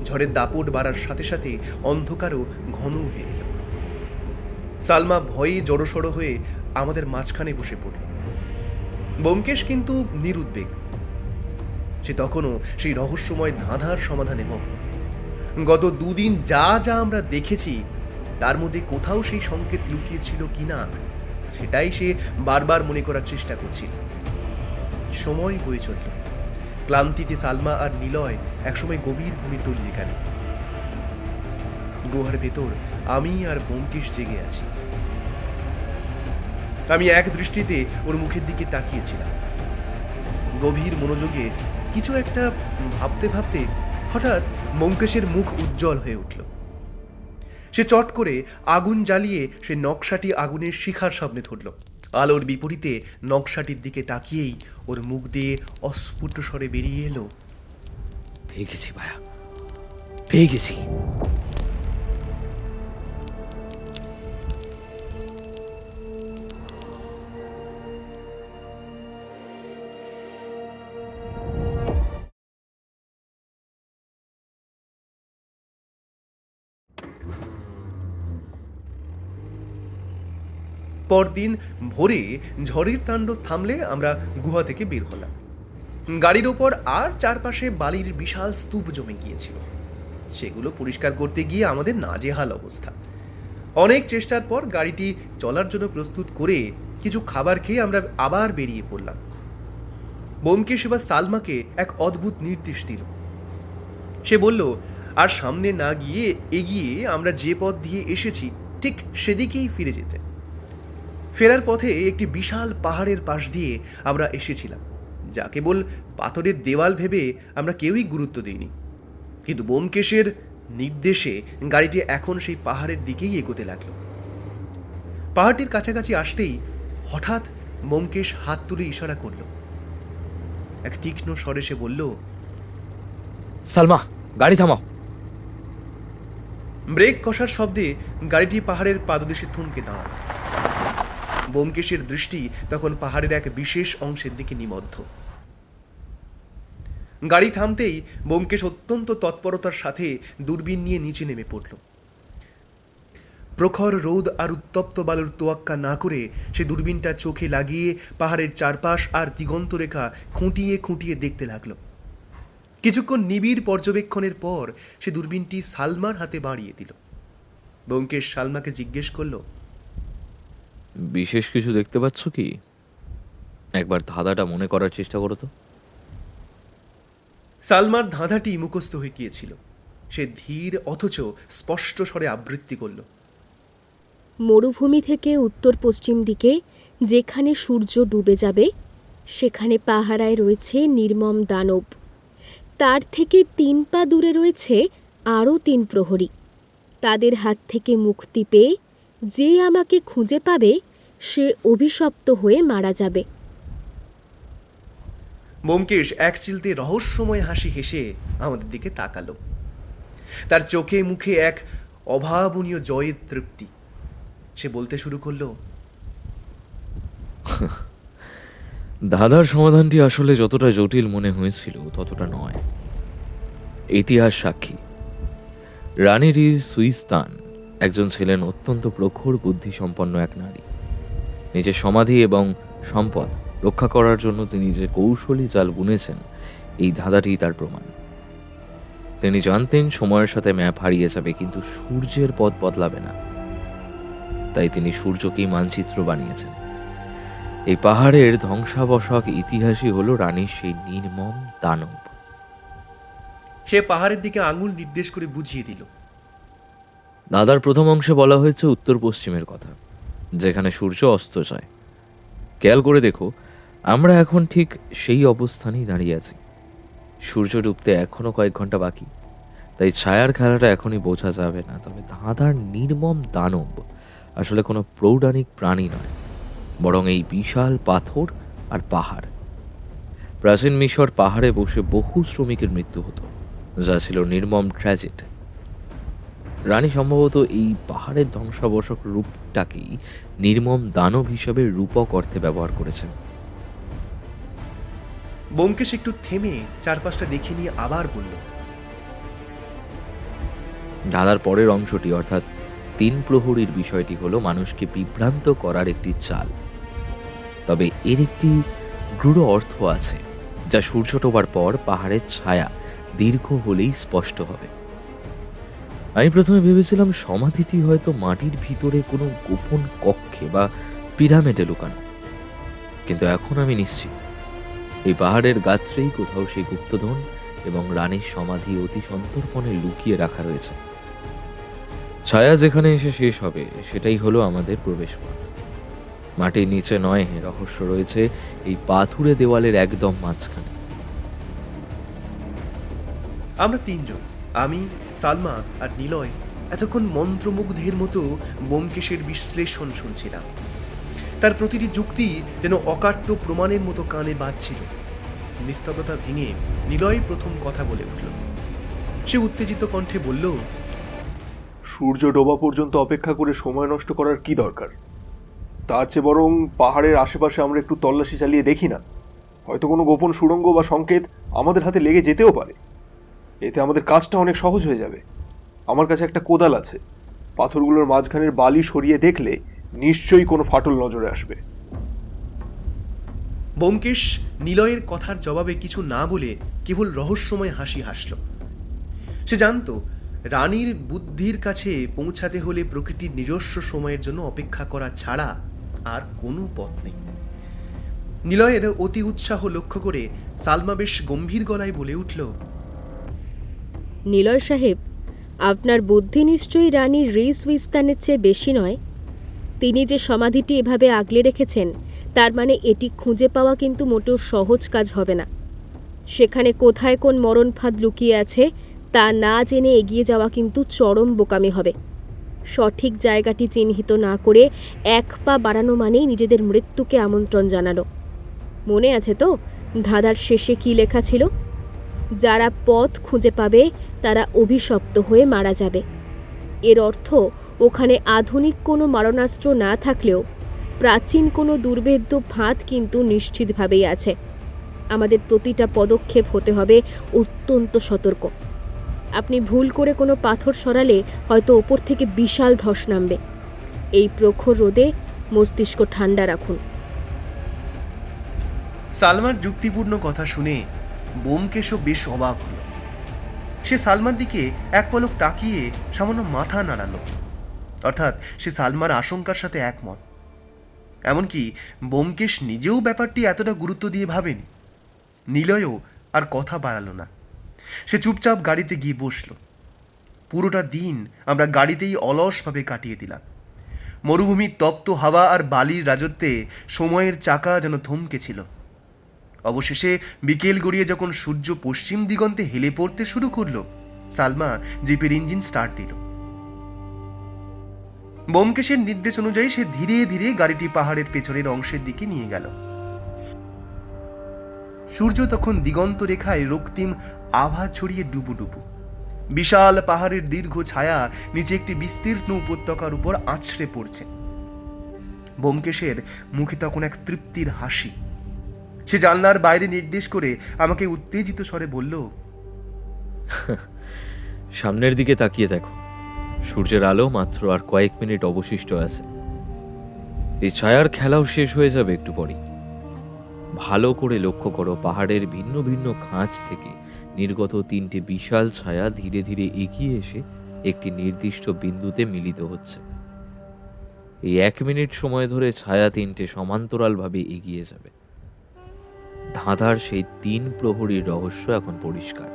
ঝড়ের দাপট বাড়ার সাথে সাথে অন্ধকারও ঘন হয়ে এলো। সালমা ভয়ে জড়সড় হয়ে আমাদের মাঝখানে বসে পড়ল। ব্যোমকেশ কিন্তু নিরুদ্বেগ। সে তখনও সেই রহস্যময় ধাঁধার সমাধানে মগ্ন। গত 2 দিন যা যা আমরা দেখেছি তার মধ্যে কোথাও সেই সংকেত লুকিয়েছিল কিনা সেটাই সে বারবার মনে করার চেষ্টা করছিল। সময় বয়ে চলল। ক্লান্তিতে সালমা আর নিলয় একসময় গভীর ঘুমে তলিয়ে গেল। গুহার ভেতর আমি আর ব্যোমকেশ জেগে আছি। আমি এক দৃষ্টিতে ওর মুখের দিকে তাকিয়েছিলাম। গভীর মনোযোগে কিছু একটা ভাবতে ভাবতে হঠাৎ ব্যোমকেশের মুখ উজ্জ্বল হয়ে উঠল। সে চট করে আগুন জ্বালিয়ে সে নকশাটি আগুনের শিখার সামনে ধরল। আলোর বিপরীতে নকশাটির দিকে তাকিয়েই ওর মুখ দিয়ে অস্ফুট স্বরে বেরিয়ে এলো, পেয়ে গেছি ভায়া, পেয়ে গেছি। পরদিন ভোরে ঝড়ের তাণ্ডব থামলে আমরা গুহা থেকে বের হলাম। গাড়ির ওপর আর চারপাশে বালির বিশাল স্তূপ জমে গিয়েছিল। সেগুলো পরিষ্কার করতে গিয়ে আমাদের নাজেহাল অবস্থা। অনেক চেষ্টার পর গাড়িটি চলার জন্য প্রস্তুত করে কিছু খাবার খেয়ে আমরা আবার বেরিয়ে পড়লাম। ব্যোমকেশ এবার সালমাকে এক অদ্ভুত নির্দেশ দিল। সে বলল, আর সামনে না গিয়ে এগিয়ে আমরা যে পথ দিয়ে এসেছি ঠিক সেদিকেই ফিরে যেতে। ফেরার পথে একটি বিশাল পাহাড়ের পাশ দিয়ে আমরা এসেছিলাম, যা কেবল পাথরের দেওয়াল ভেবে আমরা কেউই গুরুত্ব দিইনি। কিন্তু ব্যোমকেশের নির্দেশে গাড়িটি এখন সেই পাহাড়ের দিকেই এগোতে লাগলো। পাহাড়টির কাছাকাছি আসতেই হঠাৎ ব্যোমকেশ হাত তুলে ইশারা করল। এক তীক্ষ্ণ স্বরে সে বলল, সালমা, গাড়ি থামাও। ব্রেক কষার শব্দে গাড়িটি পাহাড়ের পাদদেশে থমকে দাঁড়াল। ব্যোমকেশের দৃষ্টি তখন পাহাড়ের এক বিশেষ অংশের দিকে নিবদ্ধ। গাড়ি থামতেই ব্যোমকেশ অত্যন্ত তৎপরতার সাথে দূরবীন নিয়ে নিচে নেমে পড়ল। প্রখর রোদ আর উত্তপ্ত বালুর তোয়াক্কা না করে সে দূরবীনটা চোখে লাগিয়ে পাহাড়ের চারপাশ আর দিগন্ত রেখা খুঁটিয়ে খুঁটিয়ে দেখতে লাগলো। কিছুক্ষণ নিবিড় পর্যবেক্ষণের পর সে দূরবীনটি সালমার হাতে বাড়িয়ে দিল। ব্যোমকেশ সালমাকে জিজ্ঞেস করল, বিশেষ কিছু দেখতে পাচ্ছ কি? একবার ধাঁধাটা মনে করার চেষ্টা করো তো। সালমার ধাঁধাটি মুখস্থ হয়ে গিয়েছিল। সে ধীর অথচ স্পষ্ট স্বরে আবৃত্তি করল, মরুভূমি থেকে উত্তর পশ্চিম দিকে যেখানে সূর্য ডুবে যাবে সেখানে পাহারায় রয়েছে নির্মম দানব। তার থেকে 3 পা দূরে রয়েছে আরও 3 প্রহরী। তাদের হাত থেকে মুক্তি পেয়ে যে আমাকে খুঁজে পাবে সে অভিশপ্ত হয়ে মারা যাবে। ব্যোমকেশ এক চিলতে রহস্যময় হাসি হেসে আমাদের দিকে তাকালো। তার চোখে মুখে এক অভাবনীয় জয়ের তৃপ্তি। সে বলতে শুরু করলো, ধাঁধার সমাধানটি আসলে যতটা জটিল মনে হয়েছিল ততটা নয়। ইতিহাস সাক্ষী, রানী সুইস্তান একজন ছিলেন অত্যন্ত প্রখর বুদ্ধিসম্পন্ন এক নারী। নিজের সমাধি এবং সম্পদ রক্ষা করার জন্য তিনি যে কৌশলী জাল বুনেছেন, এই ধাঁধাটি তার প্রমাণ। তিনি জানতেন সময়ের সাথে ম্যাপ হারিয়ে যাবে, কিন্তু সূর্যের পথ বদলাবে না। তাই তিনি সূর্যকেই মানচিত্র বানিয়েছেন। এই পাহাড়ের ধ্বংসাবশক ইতিহাসই হলো রানীর সেই নির্মম দানব। সে পাহাড়ের দিকে আঙুল নির্দেশ করে বুঝিয়ে দিল, দাদার প্রথম অংশে বলা হয়েছে উত্তর পশ্চিমের কথা, যেখানে সূর্য অস্ত যায়। খেয়াল করে দেখো, আমরা এখন ঠিক সেই অবস্থানেই দাঁড়িয়ে আছি। সূর্য ডুবতে এখনো কয়েক ঘন্টা বাকি, তাই ছায়ার খেলাটা এখনই বোঝা যাবে না। তবে ধাঁধার নির্মম দানব আসলে কোনো পৌরাণিক প্রাণী নয়, বরং এই বিশাল পাথর আর পাহাড়। প্রাচীন মিশর পাহাড়ে বসে বহু শ্রমিকের মৃত্যু হতো, যা ছিল নির্মম ট্র্যাজেডি। রানী সম্ভবত এই পাহাড়ের ধ্বংসাবশক রূপটাকেই নির্মম দানব হিসেবে রূপক অর্থে ব্যবহার করেছেন। ব্যোমকেশ একটু থেমে চারপাশটা দেখে নিয়ে আবার বলল, ধাঁধার পরের অংশটি অর্থাৎ 3 প্রহরীর বিষয়টি হলো মানুষকে বিভ্রান্ত করার একটি চাল। তবে এর একটি গূঢ় অর্থ আছে, যা সূর্য ডোবার পর পাহাড়ের ছায়া দীর্ঘ হলেই স্পষ্ট হবে। আমি প্রথমে ভেবেছিলাম সমাধিটি হয়তো মাটির ভিতরে কোনো গোপন কক্ষে বা পিরামিডে লুকানো, কিন্তু এখন আমি নিশ্চিত এই পাহাড়ের গাত্রেই কোথাও সেই গুপ্তধন এবং রানীর সমাধি অতি সন্তর্পণে লুকিয়ে রাখা রয়েছে। ছায়া যেখানে এসে শেষ হবে সেটাই হলো আমাদের প্রবেশপথ। মাটির নিচে নয়, রহস্য রয়েছে এই পাথুরে দেওয়ালের একদম মাঝখানে। আমরা 3 জন, আমি, সালমা আর নিলয়, এতক্ষণ মন্ত্রমুগ্ধের মতো ব্যোমকেশের বিশ্লেষণ শুনছিলাম। তার প্রতিটি যুক্তি যেন অকাট্য প্রমাণের মতো কানে বাজছিল। নিস্তব্ধতা ভেঙে নিলয় প্রথম কথা বলে উঠল। সে উত্তেজিত কণ্ঠে বলল, সূর্য ডোবা পর্যন্ত অপেক্ষা করে সময় নষ্ট করার কি দরকার? তার চেয়ে বরং পাহাড়ের আশেপাশে আমরা একটু তল্লাশি চালিয়ে দেখি না? হয়তো কোনো গোপন সুড়ঙ্গ বা সংকেত আমাদের হাতে লেগে যেতেও পারে। এতে আমাদের কাজটা অনেক সহজ হয়ে যাবে। আমার কাছে একটা কোদাল আছে, পাথরগুলোর মাঝখানের বালি সরিয়ে দেখলে নিশ্চয়ই কোনো ফাটল নজরে আসবে। ব্যোমকেশ নিলয়ের কথার জবাবে কিছু না বলে কেবল রহস্যময় হাসি হাসল। সে জানত রানীর বুদ্ধির কাছে পৌঁছাতে হলে প্রকৃতির নিজস্ব সময়ের জন্য অপেক্ষা করা ছাড়া আর কোনো পথ নেই। নিলয়ের অতি উৎসাহ লক্ষ্য করে সালমা বেশ গম্ভীর গলায় বলে উঠল, নিলয় সাহেব, আপনার বুদ্ধি নিশ্চয়ই রানীর রিসউইস্তানের চেয়ে বেশি নয়। তিনি যে সমাধিটি এভাবে আগলে রেখেছেন, তার মানে এটি খুঁজে পাওয়া কিন্তু মোটেও সহজ কাজ হবে না। সেখানে কোথায় কোন মরণ ফাঁদ লুকিয়ে আছে তা না জেনে এগিয়ে যাওয়া কিন্তু চরম বোকামি হবে। সঠিক জায়গাটি চিহ্নিত না করে এক পা বাড়ানো মানেই নিজেদের মৃত্যুকে আমন্ত্রণ জানানো। মনে আছে তো ধাঁধার শেষে কি লেখা ছিল? যারা পথ খুঁজে পাবে তারা অভিশপ্ত হয়ে মারা যাবে। এর অর্থ ওখানে আধুনিক কোনো মারণাস্ত্র না থাকলেও প্রাচীন কোনো দুর্ভেদ্য ফাঁদ কিন্তু নিশ্চিতভাবেই আছে। আমাদের প্রতিটা পদক্ষেপ হতে হবে অত্যন্ত সতর্ক। আপনি ভুল করে কোনো পাথর সরালে হয়তো ওপর থেকে বিশাল ধস নামবে। এই প্রখর রোদে মস্তিষ্ক ঠান্ডা রাখুন। সালমার যুক্তিপূর্ণ কথা শুনে ব্যোমকেশও বেশ অবাক হল। সে সালমার দিকে এক পলক তাকিয়ে সামান্য মাথা নাড়াল, অর্থাৎ সে সালমার আশঙ্কার সাথে একমত। এমনকি ব্যোমকেশ নিজেও ব্যাপারটি এতটা গুরুত্ব দিয়ে ভাবেনি। নিলয়ও আর কথা বাড়ালো না। সে চুপচাপ গাড়িতে গিয়ে বসল। পুরোটা দিন আমরা গাড়িতেই অলসভাবে কাটিয়ে দিলাম। মরুভূমির তপ্ত হাওয়া আর বালির রাজত্বে সময়ের চাকা যেন থমকেছিল। অবশেষে বিকেল গড়িয়ে যখন সূর্য পশ্চিম দিগন্তে হেলে পড়তে শুরু করলো, সালমা জিপের ইঞ্জিন স্টার্ট দিল। ব্যোমকেশের নির্দেশ অনুযায়ী সে ধীরে ধীরে গাড়িটি পাহাড়ের পেছনের অংশের দিকে নিয়ে গেল। সূর্য তখন দিগন্ত রেখায় রক্তিম আভা ছড়িয়ে ডুবুডুবু। বিশাল পাহাড়ের দীর্ঘ ছায়া নিচে একটি বিস্তীর্ণ উপত্যকার উপর আছড়ে পড়ছে। ব্যোমকেশের মুখে তখন এক তৃপ্তির হাসি। সে জানলার বাইরে নির্দেশ করে আমাকে উত্তেজিত স্বরে বলল, সামনের দিকে তাকিয়ে দেখো, সূর্যের আলো মাত্র আর কয়েক মিনিট অবশিষ্ট আছে। এই ছায়ার খেলাও শেষ হয়ে যাবে একটু পরেই। ভালো করে লক্ষ্য করো, পাহাড়ের ভিন্ন ভিন্ন খাঁজ থেকে নির্গত তিনটে বিশাল ছায়া ধীরে ধীরে এগিয়ে এসে একটি নির্দিষ্ট বিন্দুতে মিলিত হচ্ছে। এই 1 মিনিট সময় ধরে ছায়া তিনটে সমান্তরালভাবে এগিয়ে যাবে। ধাঁধার সেই 3 প্রহরীর রহস্য এখন পরিষ্কার।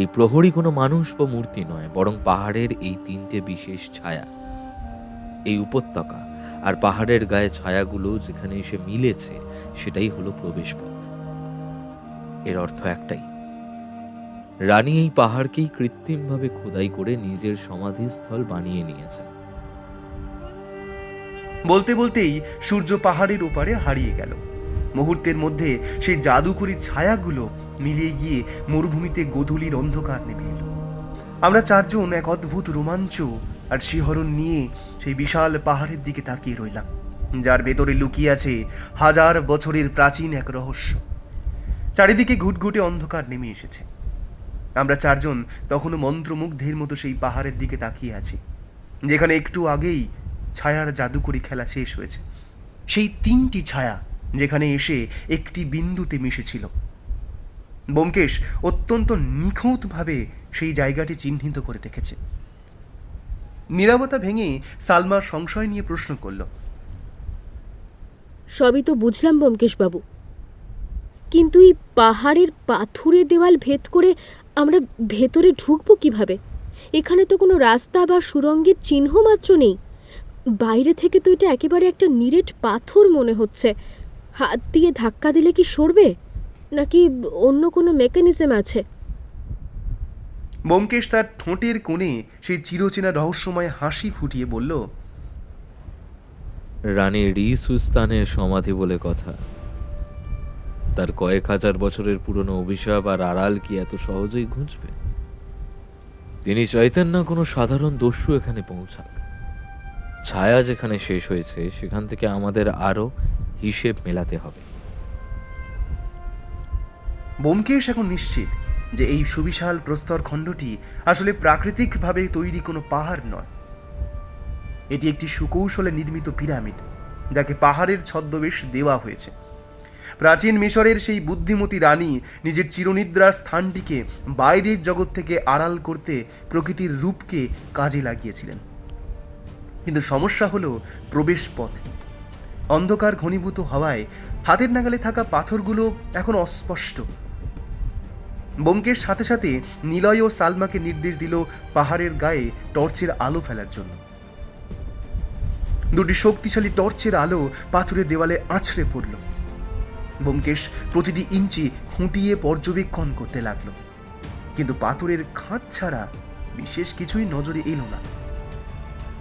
এই প্রহরী কোনো মানুষ বা মূর্তি নয়, বরং পাহাড়ের এই 3টে বিশেষ ছায়া। এই উপত্যকা আর পাহাড়ের গায়ে ছায়াগুলো যেখানে এসে মিলেছে, সেটাই হলো প্রবেশপথ। এর অর্থ একটাই, রানী এই পাহাড়কেই কৃত্রিমভাবে খোদাই করে নিজের সমাধিস্থল বানিয়ে নিয়েছেন। বলতে বলতেই সূর্য পাহাড়ের ওপারে হারিয়ে গেল। মুহূর্তের মধ্যে সেই জাদুকরী ছায়াগুলো মিলিয়ে গিয়ে মরুভূমিতে গোধূলির অন্ধকার নেমে এলো। আমরা চারজন এক অদ্ভুত রোমাঞ্চ আর শিহরণ নিয়ে সেই বিশাল পাহাড়ের দিকে তাকিয়ে রইলাম, যার ভেতরে লুকিয়ে আছে হাজার বছরের প্রাচীন এক রহস্য। চারিদিকে ঘুটঘুটে অন্ধকার নেমে এসেছে। আমরা চারজন তখনও মন্ত্রমুগ্ধের মতো সেই পাহাড়ের দিকে তাকিয়ে আছি, যেখানে একটু আগেই ছায়ার জাদুকরী খেলা শেষ হয়েছে। সেই 3টি ছায়া যেখানে এসে একটি বিন্দুতে মিশেছিল। ব্যোমকেশ অত্যন্ত নিখুঁতভাবে সেই জায়গাটি চিহ্নিত করে রেখেছে। নীরবতা ভেঙে সালমা সংশয় নিয়ে প্রশ্ন করল, সবই তো বুঝলাম ব্যোমকেশবাবু, কিন্তু এই পাহাড়ের পাথুরে দেওয়াল ভেদ করে আমরা ভেতরে ঢুকবো কিভাবে? এখানে তো কোনো রাস্তা বা সুড়ঙ্গের চিহ্ন মাত্র নেই। বাইরে থেকে তো এটা একেবারে একটা নিরেট পাথর মনে হচ্ছে। হাত দিয়ে ধাক্কা দিলে কি সরবে, নাকি অন্য কোনো মেকানিজম আছে? ব্যোমকেশ তার ঠোঁটের কোণে সেই চিরচেনা রহস্যময় হাসি ফুটিয়ে বলল, রানী সুস্তানের সমাধি বলে কথা। তার কয়েক হাজার বছরের পুরনো অভিশাপ আর আড়াল কি এত সহজেই ঘুঁচবে? তিনি চাইতেন না কোনো সাধারণ দস্যু এখানে পৌঁছাক। ছায়া যেখানে শেষ হয়েছে সেখান থেকে আমাদের আরো হিসেব মেলাতে হবে। ব্যোমকেশ এখন নিশ্চিত যে এই সুবিশাল প্রস্তর খণ্ডটি আসলে প্রাকৃতিকভাবে তৈরি কোনো পাহাড় নয়। এটি একটি সুকৌশলে নির্মিত পিরামিড, যাকে পাহাড়ের ছদ্মবেশ দেওয়া হয়েছে। প্রাচীন মিশরের সেই বুদ্ধিমতী রানী নিজের চিরনিদ্রার স্থানটিকে বাইরের জগৎ থেকে আড়াল করতে প্রকৃতির রূপকে কাজে লাগিয়েছিলেন। কিন্তু সমস্যা হলো প্রবেশ পথ। অন্ধকার ঘনীভূত হওয়ায় হাতের নাগালে থাকা পাথরগুলো এখন অস্পষ্ট। ব্যোমকেশ সাথে সাথে নিলয় ও সালমাকে নির্দেশ দিল পাহাড়ের গায়ে টর্চের আলো ফেলার জন্য। দুটি শক্তিশালী টর্চের আলো পাথরের দেওয়ালে আছড়ে পড়ল। ব্যোমকেশ প্রতিটি ইঞ্চি খুঁটিয়ে পর্যবেক্ষণ করতে লাগলো, কিন্তু পাথরের খাঁজ ছাড়া বিশেষ কিছুই নজরে এলো না।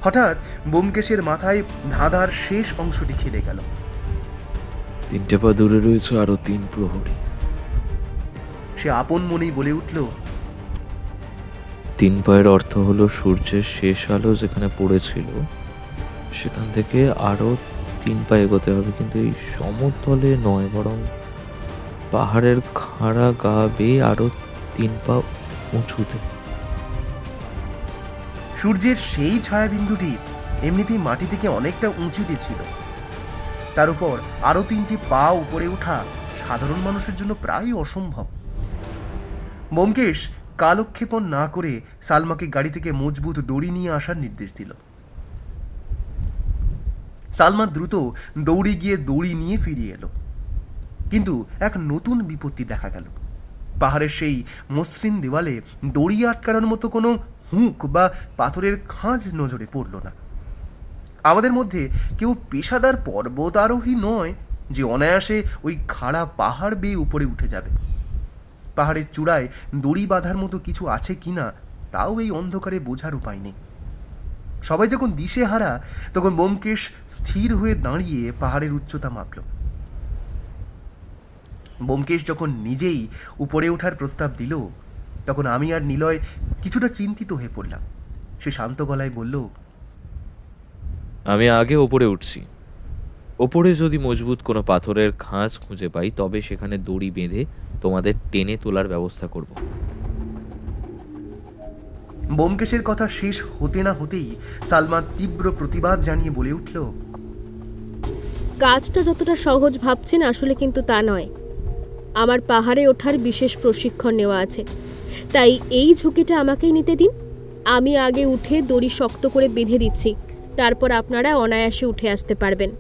হঠাৎ ব্যোমকেশের মাথায় ধাঁধার শেষ অংশটি খেলে গেল। 3 পা দূরে রয়েছে আরো 3 প্রহরী। সে আপন মনেই বলে উঠল, 3 পায়ের অর্থ হলো সূর্যের শেষ আলো যেখানে পড়েছিল সেখান থেকে আরো 3 পা এগোতে হবে, কিন্তু এই সমতলে নয়, বরং পাহাড়ের খাড়া গা বেয়ে আরো 3 পা উঁচুতে। সূর্যের সেই ছায়াবিন্দুটি এমনিতেই মাটি থেকে অনেকটা উঁচুতে ছিল। তার উপর আরো 3টি পা উপরে ওঠা সাধারণ মানুষের জন্য প্রায় অসম্ভব। ব্যোমকেশ কালক্ষেপণ না করে সালমাকে গাড়ি থেকে মজবুত দড়ি নিয়ে আসার নির্দেশ দিল। সালমা দ্রুত দৌড়ে গিয়ে দড়ি নিয়ে ফিরিয়ে এলো, কিন্তু এক নতুন বিপত্তি দেখা গেল। পাহাড়ের সেই মসৃণ দেওয়ালে দড়ি আটকানোর মতো কোনো হুক বা পাথরের খাঁজ নজরে পড়ল না। আমাদের মধ্যে কেউ পেশাদার পর্বত আরোহী নয় যে অনায়াসে ওই খাড়া পাহাড় বেয়ে উপরে উঠে যাবে। পাহাড়ের চূড়ায় দড়ি বাঁধার মতো কিছু আছে কিনা তাও এই অন্ধকারে বোঝার উপায় নেই। সবাই যখন দিশেহারা, তখন ব্যোমকেশ স্থির হয়ে দাঁড়িয়ে পাহাড়ের উচ্চতা মাপল। ব্যোমকেশ যখন নিজেই উপরে ওঠার প্রস্তাব দিল, তখন আমি আর নিলয় কিছুটা চিন্তিত হয়ে পড়লাম। সে শান্ত গলায় বলল, আমি আগে ওপরে উঠছি। ওপরে যদি মজবুত কোনো পাথরের খাঁজ খুঁজে পাই তবে সেখানে দড়ি বেঁধে তোমাদের টেনে তোলার ব্যবস্থা করব। ব্যোমকেশের কথা শেষ হতে না হতেই সালমা তীব্র প্রতিবাদ জানিয়ে বলে উঠল, কাজটা যতটা সহজ ভাবছেন আসলে কিন্তু তা নয়। আমার পাহাড়ে ওঠার বিশেষ প্রশিক্ষণ নেওয়া আছে, তাই এই ঝুঁকিটা আমাকেই নিতে দিন। আমি আগে উঠে দড়ি শক্ত করে বেঁধে দিচ্ছি, তারপর আপনারা অনায়াসে উঠে আসতে পারবেন।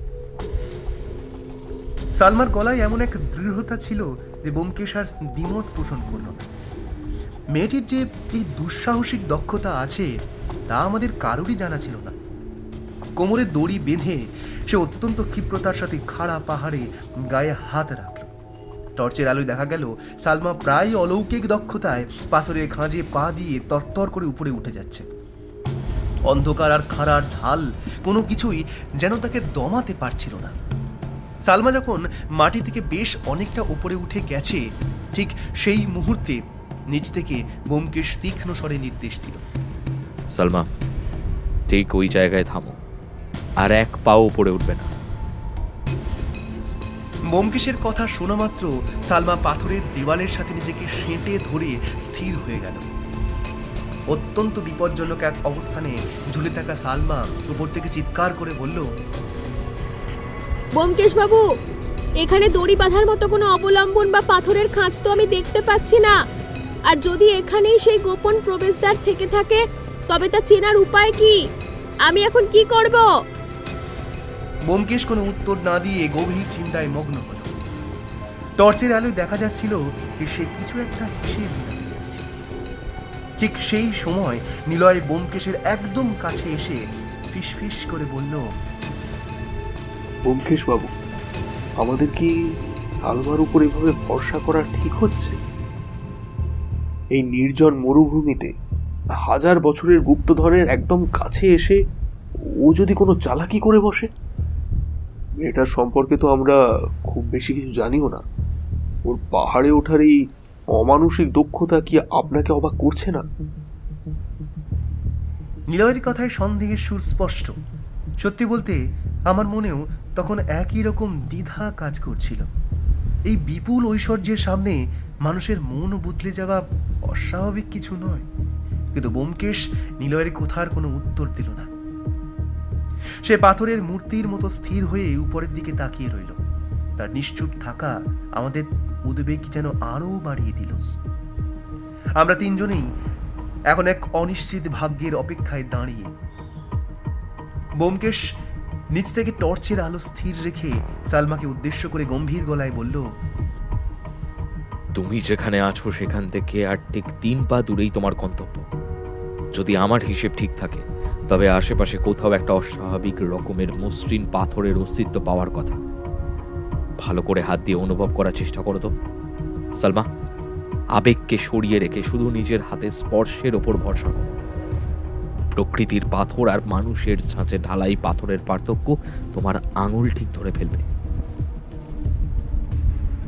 সালমার গলায় এমন এক দৃঢ়তা ছিল যে ব্যোমকেশ আর দ্বিমত পোষণ করল না। মেয়েটির যে এই দুঃসাহসিক দক্ষতা আছে তা আমাদের কারোরই জানা ছিল না। কোমরে দড়ি বেঁধে সে অত্যন্ত ক্ষিপ্রতার সাথে খাড়া পাহাড়ে গায়ে হাত রাখল। টর্চের আলোয় দেখা গেল সালমা প্রায় অলৌকিক দক্ষতায় পাথরের খাঁজে পা দিয়ে তরতর করে উপরে উঠে যাচ্ছে। অন্ধকার আর খাড়ার ঢাল কোনো কিছুই যেন তাকে দমাতে পারছিল না। সালমা যখন মাটি থেকে বেশ অনেকটা উপরে উঠে গেছে, ঠিক সেই মুহূর্তে নিচ থেকে ব্যোমকেশ তীক্ষ্ণ স্বরে নির্দেশ দিল, সালমা, ঠিক ওই জায়গায় থামো, আর 1 পাও উপরে উঠবে না। ব্যোমকেশের কথা শোনা মাত্র সালমা পাথরের দেওয়ালের সাথে নিজেকে সেঁটে ধরে স্থির হয়ে গেল। অত্যন্ত বিপজ্জনক এক অবস্থানে ঝুলে থাকা সালমা উপর থেকে চিৎকার করে বলল, ব্যোমকেশ বাবু, এখানে দড়ি বাঁধার মতো কোনো অবলম্বন বা পাথরের খাঁজ তো আমি দেখতে পাচ্ছি না। আর যদি এখানেই সেই গোপন প্রবেশদ্বার থেকে থাকে তবে তা চেনার উপায় কি? আমি এখন কি করব? ব্যোমকেশ কোনো উত্তর না দিয়ে গভীর চিন্তায় মগ্ন হল। টর্চের আলোয় দেখা যাচ্ছিল যে সে কিছু একটা হিসেব মিলাতে যাচ্ছে। ঠিক সেই সময় নিলয় ব্যোমকেশের একদম কাছে এসে ফিসফিস করে বলল, ব্যোমকেশ বাবু, আমাদের কি সালমার উপর এভাবে ভরসা করা ঠিক হচ্ছে? এই নির্জন মরুভূমিতে 1000 বছরের গুপ্তধনের একদম কাছে এসে ও যদি কোনো চালাকি করে বসে? মেয়েটার সম্পর্কে তো আমরা খুব বেশি কিছু জানিও না। ওর পাহাড়ে ওঠার এই অমানসিক দক্ষতা কি আপনাকে অবাক করছে না? নিলয়ের কথায় সন্দেহের সুর স্পষ্ট। সত্যি বলতে আমার মনেও তখন একই রকম দ্বিধা কাজ করছিল। এই বিপুল ঐশ্বর্যের সামনে মানুষের মন বদলে যাওয়া অস্বাভাবিক কিছু নয়। কিন্তু ব্যোমকেশ নিলয়ের কথার কোনো উত্তর দিল না। সে পাথরের মূর্তির মতো স্থির হয়ে উপরের দিকে তাকিয়ে রইল। তার নিশ্চুপ থাকা আমাদের উদ্বেগ যেন আরও বাড়িয়ে দিল। আমরা তিনজনেই এখন এক অনিশ্চিত ভাগ্যের অপেক্ষায় দাঁড়িয়ে। ব্যোমকেশ নিচ থেকে টর্চের আলো স্থির রেখে সালমাকে উদ্দেশ্য করে গম্ভীর গলায় বলল, তুমি যেখানে আছো সেখান থেকে আর ঠিক 3 পা দূরেই তোমার গন্তব্য। যদি আমার হিসেব ঠিক থাকে তবে আশেপাশে কোথাও একটা অস্বাভাবিক রকমের মসৃণ পাথরের অস্তিত্ব পাওয়ার কথা। ভালো করে হাত দিয়ে অনুভব করার চেষ্টা করো তো সালমা। আবেগকে সরিয়ে রেখে শুধু নিজের হাতে স্পর্শের ওপর ভরসা করো। প্রকৃতির পাথর আর মানুষের ছাঁচে ঢালাই পাথরের পার্থক্য তোমার আঙুল ঠিক ধরে ফেলবে।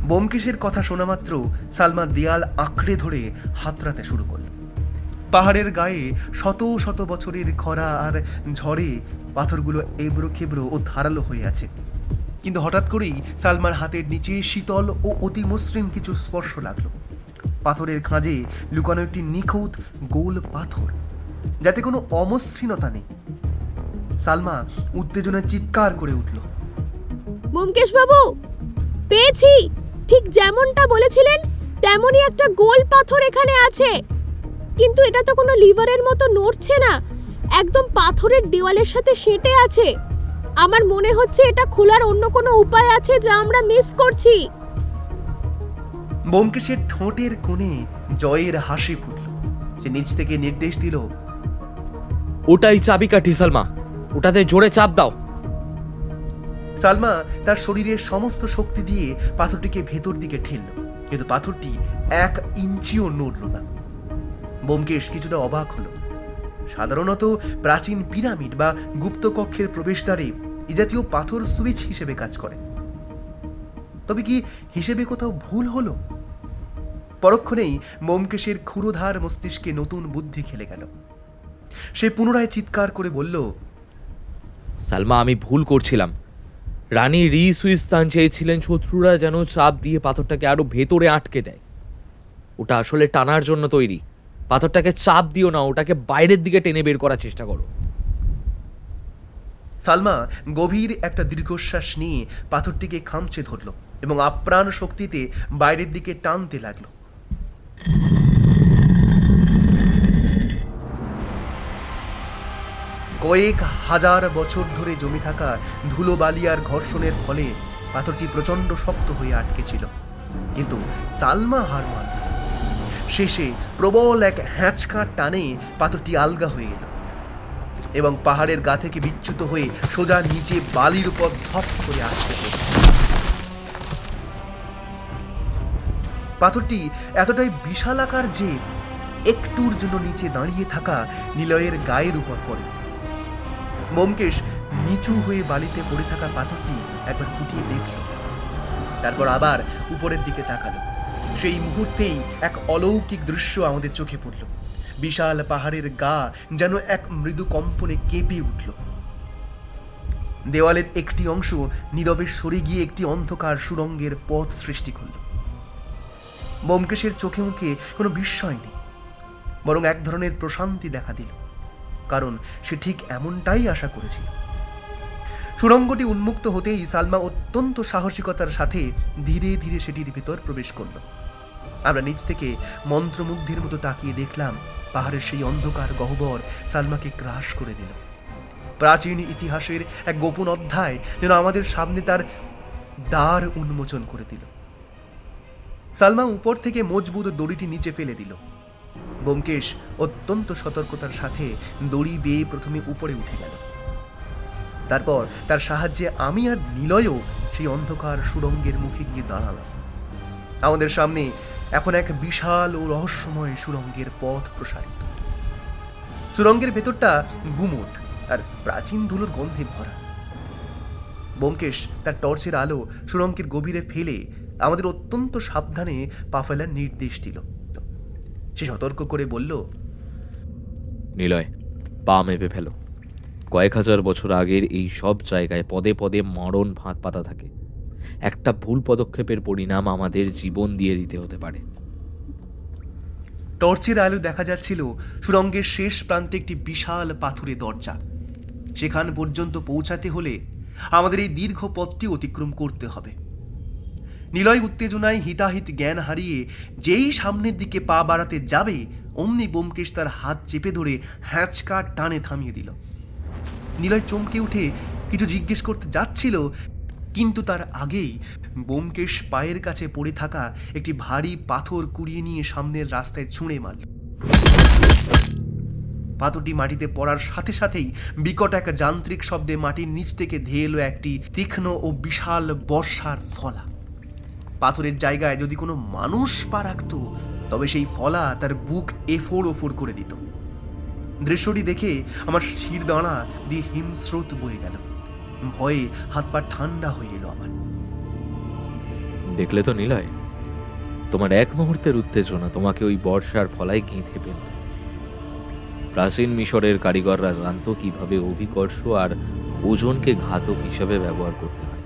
ব্যোমকেশের কথা শোনা মাত্র সালমা দেয়াল আঁকড়ে ধরে হাতড়াতে শুরু করল। পাহাড়ের গায়ে শত শত বছরের খরা আর ঝড়ে পাথরগুলো এবড়ো খেবড়ো ও ধারালো হয়ে আছে। কিন্তু হঠাৎ করেই সালমার হাতের নিচে শীতল ও অতি মসৃণ কিছু স্পর্শ লাগলো। পাথরের খাঁজে লুকানো একটি নিখুঁত গোল পাথর, যাতে কোনো অমসৃণতা নেই। সালমা উত্তেজনায় চিৎকার করে উঠল, ব্যোমকেশ বাবু, পেয়েছি! ঠিক যেমনটা বলেছিলেন তেমনই একটা গোল পাথর এখানে আছে। কিন্তু এটা তো কোনো লিভারের মতো নড়ছে না, একদম পাথরের দেওয়ালের সাথে সেঁটে আছে। আমার মনে হচ্ছে এটা খোলার অন্য কোনো উপায় আছে যা আমরা মিস করছি। ব্যোমকেশের ঠোঁটের কোণে জয়ের হাসি ফুটল। সে নিচ থেকে নির্দেশ দিল, ওটাই চাবিকাঠি সালমা, ওটাতে জোরে চাপ দাও। সালমা তার শরীরের সমস্ত শক্তি দিয়ে পাথরটিকে ভেতর দিকে ঠেলল, কিন্তু পাথরটি 1 ইঞ্চিও নড়ল না। ব্যোমকেশ কিছুটা অবাক হলো। সাধারণত প্রাচীন পিরামিড বা গুপ্তকক্ষের প্রবেশদ্বারে এ জাতীয় পাথর সুইচ হিসেবে কাজ করে। তবে কি হিসেবে কোথাও ভুল হলো? পরক্ষণেই ব্যোমকেশের ক্ষুরোধার মস্তিষ্কে নতুন বুদ্ধি খেলে গেল। সে পুনরায় চিৎকার করে বলল, সালমা, আমি ভুল করছিলাম। রানী সুইস্তান চেয়েছিলেন শত্রুরা যেন চাপ দিয়ে পাথরটাকে আরো ভেতরে আটকে দেয়। ওটা আসলে টানার জন্য তৈরি। পাথরটাকে চাপ দিও না, ওটাকে বাইরের দিকে টেনে বের করার চেষ্টা করো। সালমা গভীর একটা দীর্ঘশ্বাস নিয়ে পাথরটিকে খামচে ধরল এবং আপ্রাণ শক্তিতে বাইরের দিকে টানতে লাগলো। কয়েক হাজার বছর ধরে জমে থাকা ধুলোবালি আর ঘর্ষণের ফলে পাথরটি প্রচণ্ড শক্ত হয়ে আটকে ছিল। কিন্তু সালমা হার মানল না। শেষে প্রবল এক হ্যাঁচকা টানে পাথরটি আলগা হয়ে এলো এবং পাহাড়ের গা থেকে বিচ্যুত হয়ে সোজা নিচে বালির উপর ধপ করে আছড়ে পড়ল। পাথরটি এতটাই বিশালাকার যে একটুর জন্য নিচে দাঁড়িয়ে থাকা নিলয়ের গায়ের উপর পড়ে। ব্যোমকেশ নিচু হয়ে বালিতে পড়ে থাকা পাথরটি একবার ফুটিয়ে দেখল, তারপর আবার উপরের দিকে তাকালো। সেই মুহূর্তেই এক অলৌকিক দৃশ্য আমাদের চোখে পড়ল। বিশাল পাহাড়ের গা যেন এক মৃদু কম্পনে কেঁপে উঠল। দেওয়ালের একটি অংশ নীরবে সরে গিয়ে একটি অন্ধকার সুড়ঙ্গের পথ সৃষ্টি করল। ব্যোমকেশের চোখে মুখে কোনো বিস্ময় নেই, বরং এক ধরনের প্রশান্তি দেখা দিল, কারণ সে ঠিক এমনটাই আশা করেছিল। সুড়ঙ্গটি উন্মুক্ত হতেই সালমা অত্যন্ত সাহসিকতার সাথে ধীরে ধীরে সেটির ভিতর প্রবেশ করল। আমরা নিচ থেকে মন্ত্রমুগ্ধের মতো তাকিয়ে দেখলাম পাহাড়ের সেই অন্ধকার গহ্বর সালমাকে গ্রাস করে নিল। প্রাচীন ইতিহাসের এক গোপন অধ্যায় যেন আমাদের সামনে তার দ্বার উন্মোচন করে দিল। সালমা উপর থেকে মজবুত দড়িটি নিচে ফেলে দিল। ব্যোমকেশ অত্যন্ত সতর্কতার সাথে দড়ি বেয়ে প্রথমে উপরে উঠে গেল। তারপর তার সাহায্যে আমি আর নিলয়ও সেই অন্ধকার সুড়ঙ্গের মুখে গিয়ে দাঁড়ালাম। আমাদের সামনে এখন এক বিশাল ও রহস্যময় সুড়ঙ্গের পথ প্রসারিত। সুড়ঙ্গের ভেতরটা গুমোট আর প্রাচীন ধুলোর গন্ধে ভরা। ব্যোমকেশ তার টর্চের আলো সুড়ঙ্গের গভীরে ফেলে আমাদের অত্যন্ত সাবধানে পা ফেলার নির্দেশ দিল। সে সতর্ক করে বলল, নিলয়, পা মেপে ফেলো। কয়েক হাজার বছর আগের এই সব জায়গায় পদে পদে মরণ ফাঁদ পাতা থাকে। একটা ভুল পদক্ষেপের পরিণাম আমাদের জীবন দিয়ে দিতে হতে পারে। টর্চের আলো দেখা যাচ্ছিল সুড়ঙ্গের শেষ প্রান্তে একটি বিশাল পাথুরে দরজা। সেখান পর্যন্ত পৌঁছাতে হলে আমাদের এই দীর্ঘ পথটি অতিক্রম করতে হবে। নিলয় উত্তেজনায় হিতাহিত জ্ঞান হারিয়ে যেই সামনের দিকে পা বাড়াতে যাবে, অমনি ব্যোমকেশ তার হাত চেপে ধরে হ্যাঁচকা টানে থামিয়ে দিল। নিলয় চমকে উঠে কিছু জিজ্ঞেস করতে যাচ্ছিল, কিন্তু তার আগেই ব্যোমকেশ পায়ের কাছে পড়ে থাকা একটি ভারী পাথর কুড়িয়ে নিয়ে সামনের রাস্তায় ছুঁড়ে মারল। পাথরটি মাটিতে পড়ার সাথে সাথেই বিকট এক যান্ত্রিক শব্দে মাটির নিচ থেকে ধেয়ে এলো একটি তীক্ষ্ণ ও বিশাল বর্ষার ফলা। পাথরের জায়গায় যদি কোনো মানুষ পা রাখত, তবে সেই ফলা তার বুক এফোড় ওফোড় করে দিত। দৃশ্যটি দেখে আমার শির দাঁড়া দিয়ে হিমস্রোত বয়ে গেল। ভয়ে হাত পা ঠান্ডা হয়ে এলো আমার। দেখলে তো নিলয়, তোমার এক মুহূর্তের উত্তেজনা তোমাকে ওই বর্ষার ফলায় গেঁথে ফেলত। প্রাচীন মিশরের কারিগররা জানতো কিভাবে অভিকর্ষ আর ওজনকে ঘাতক হিসাবে ব্যবহার করতে হয়।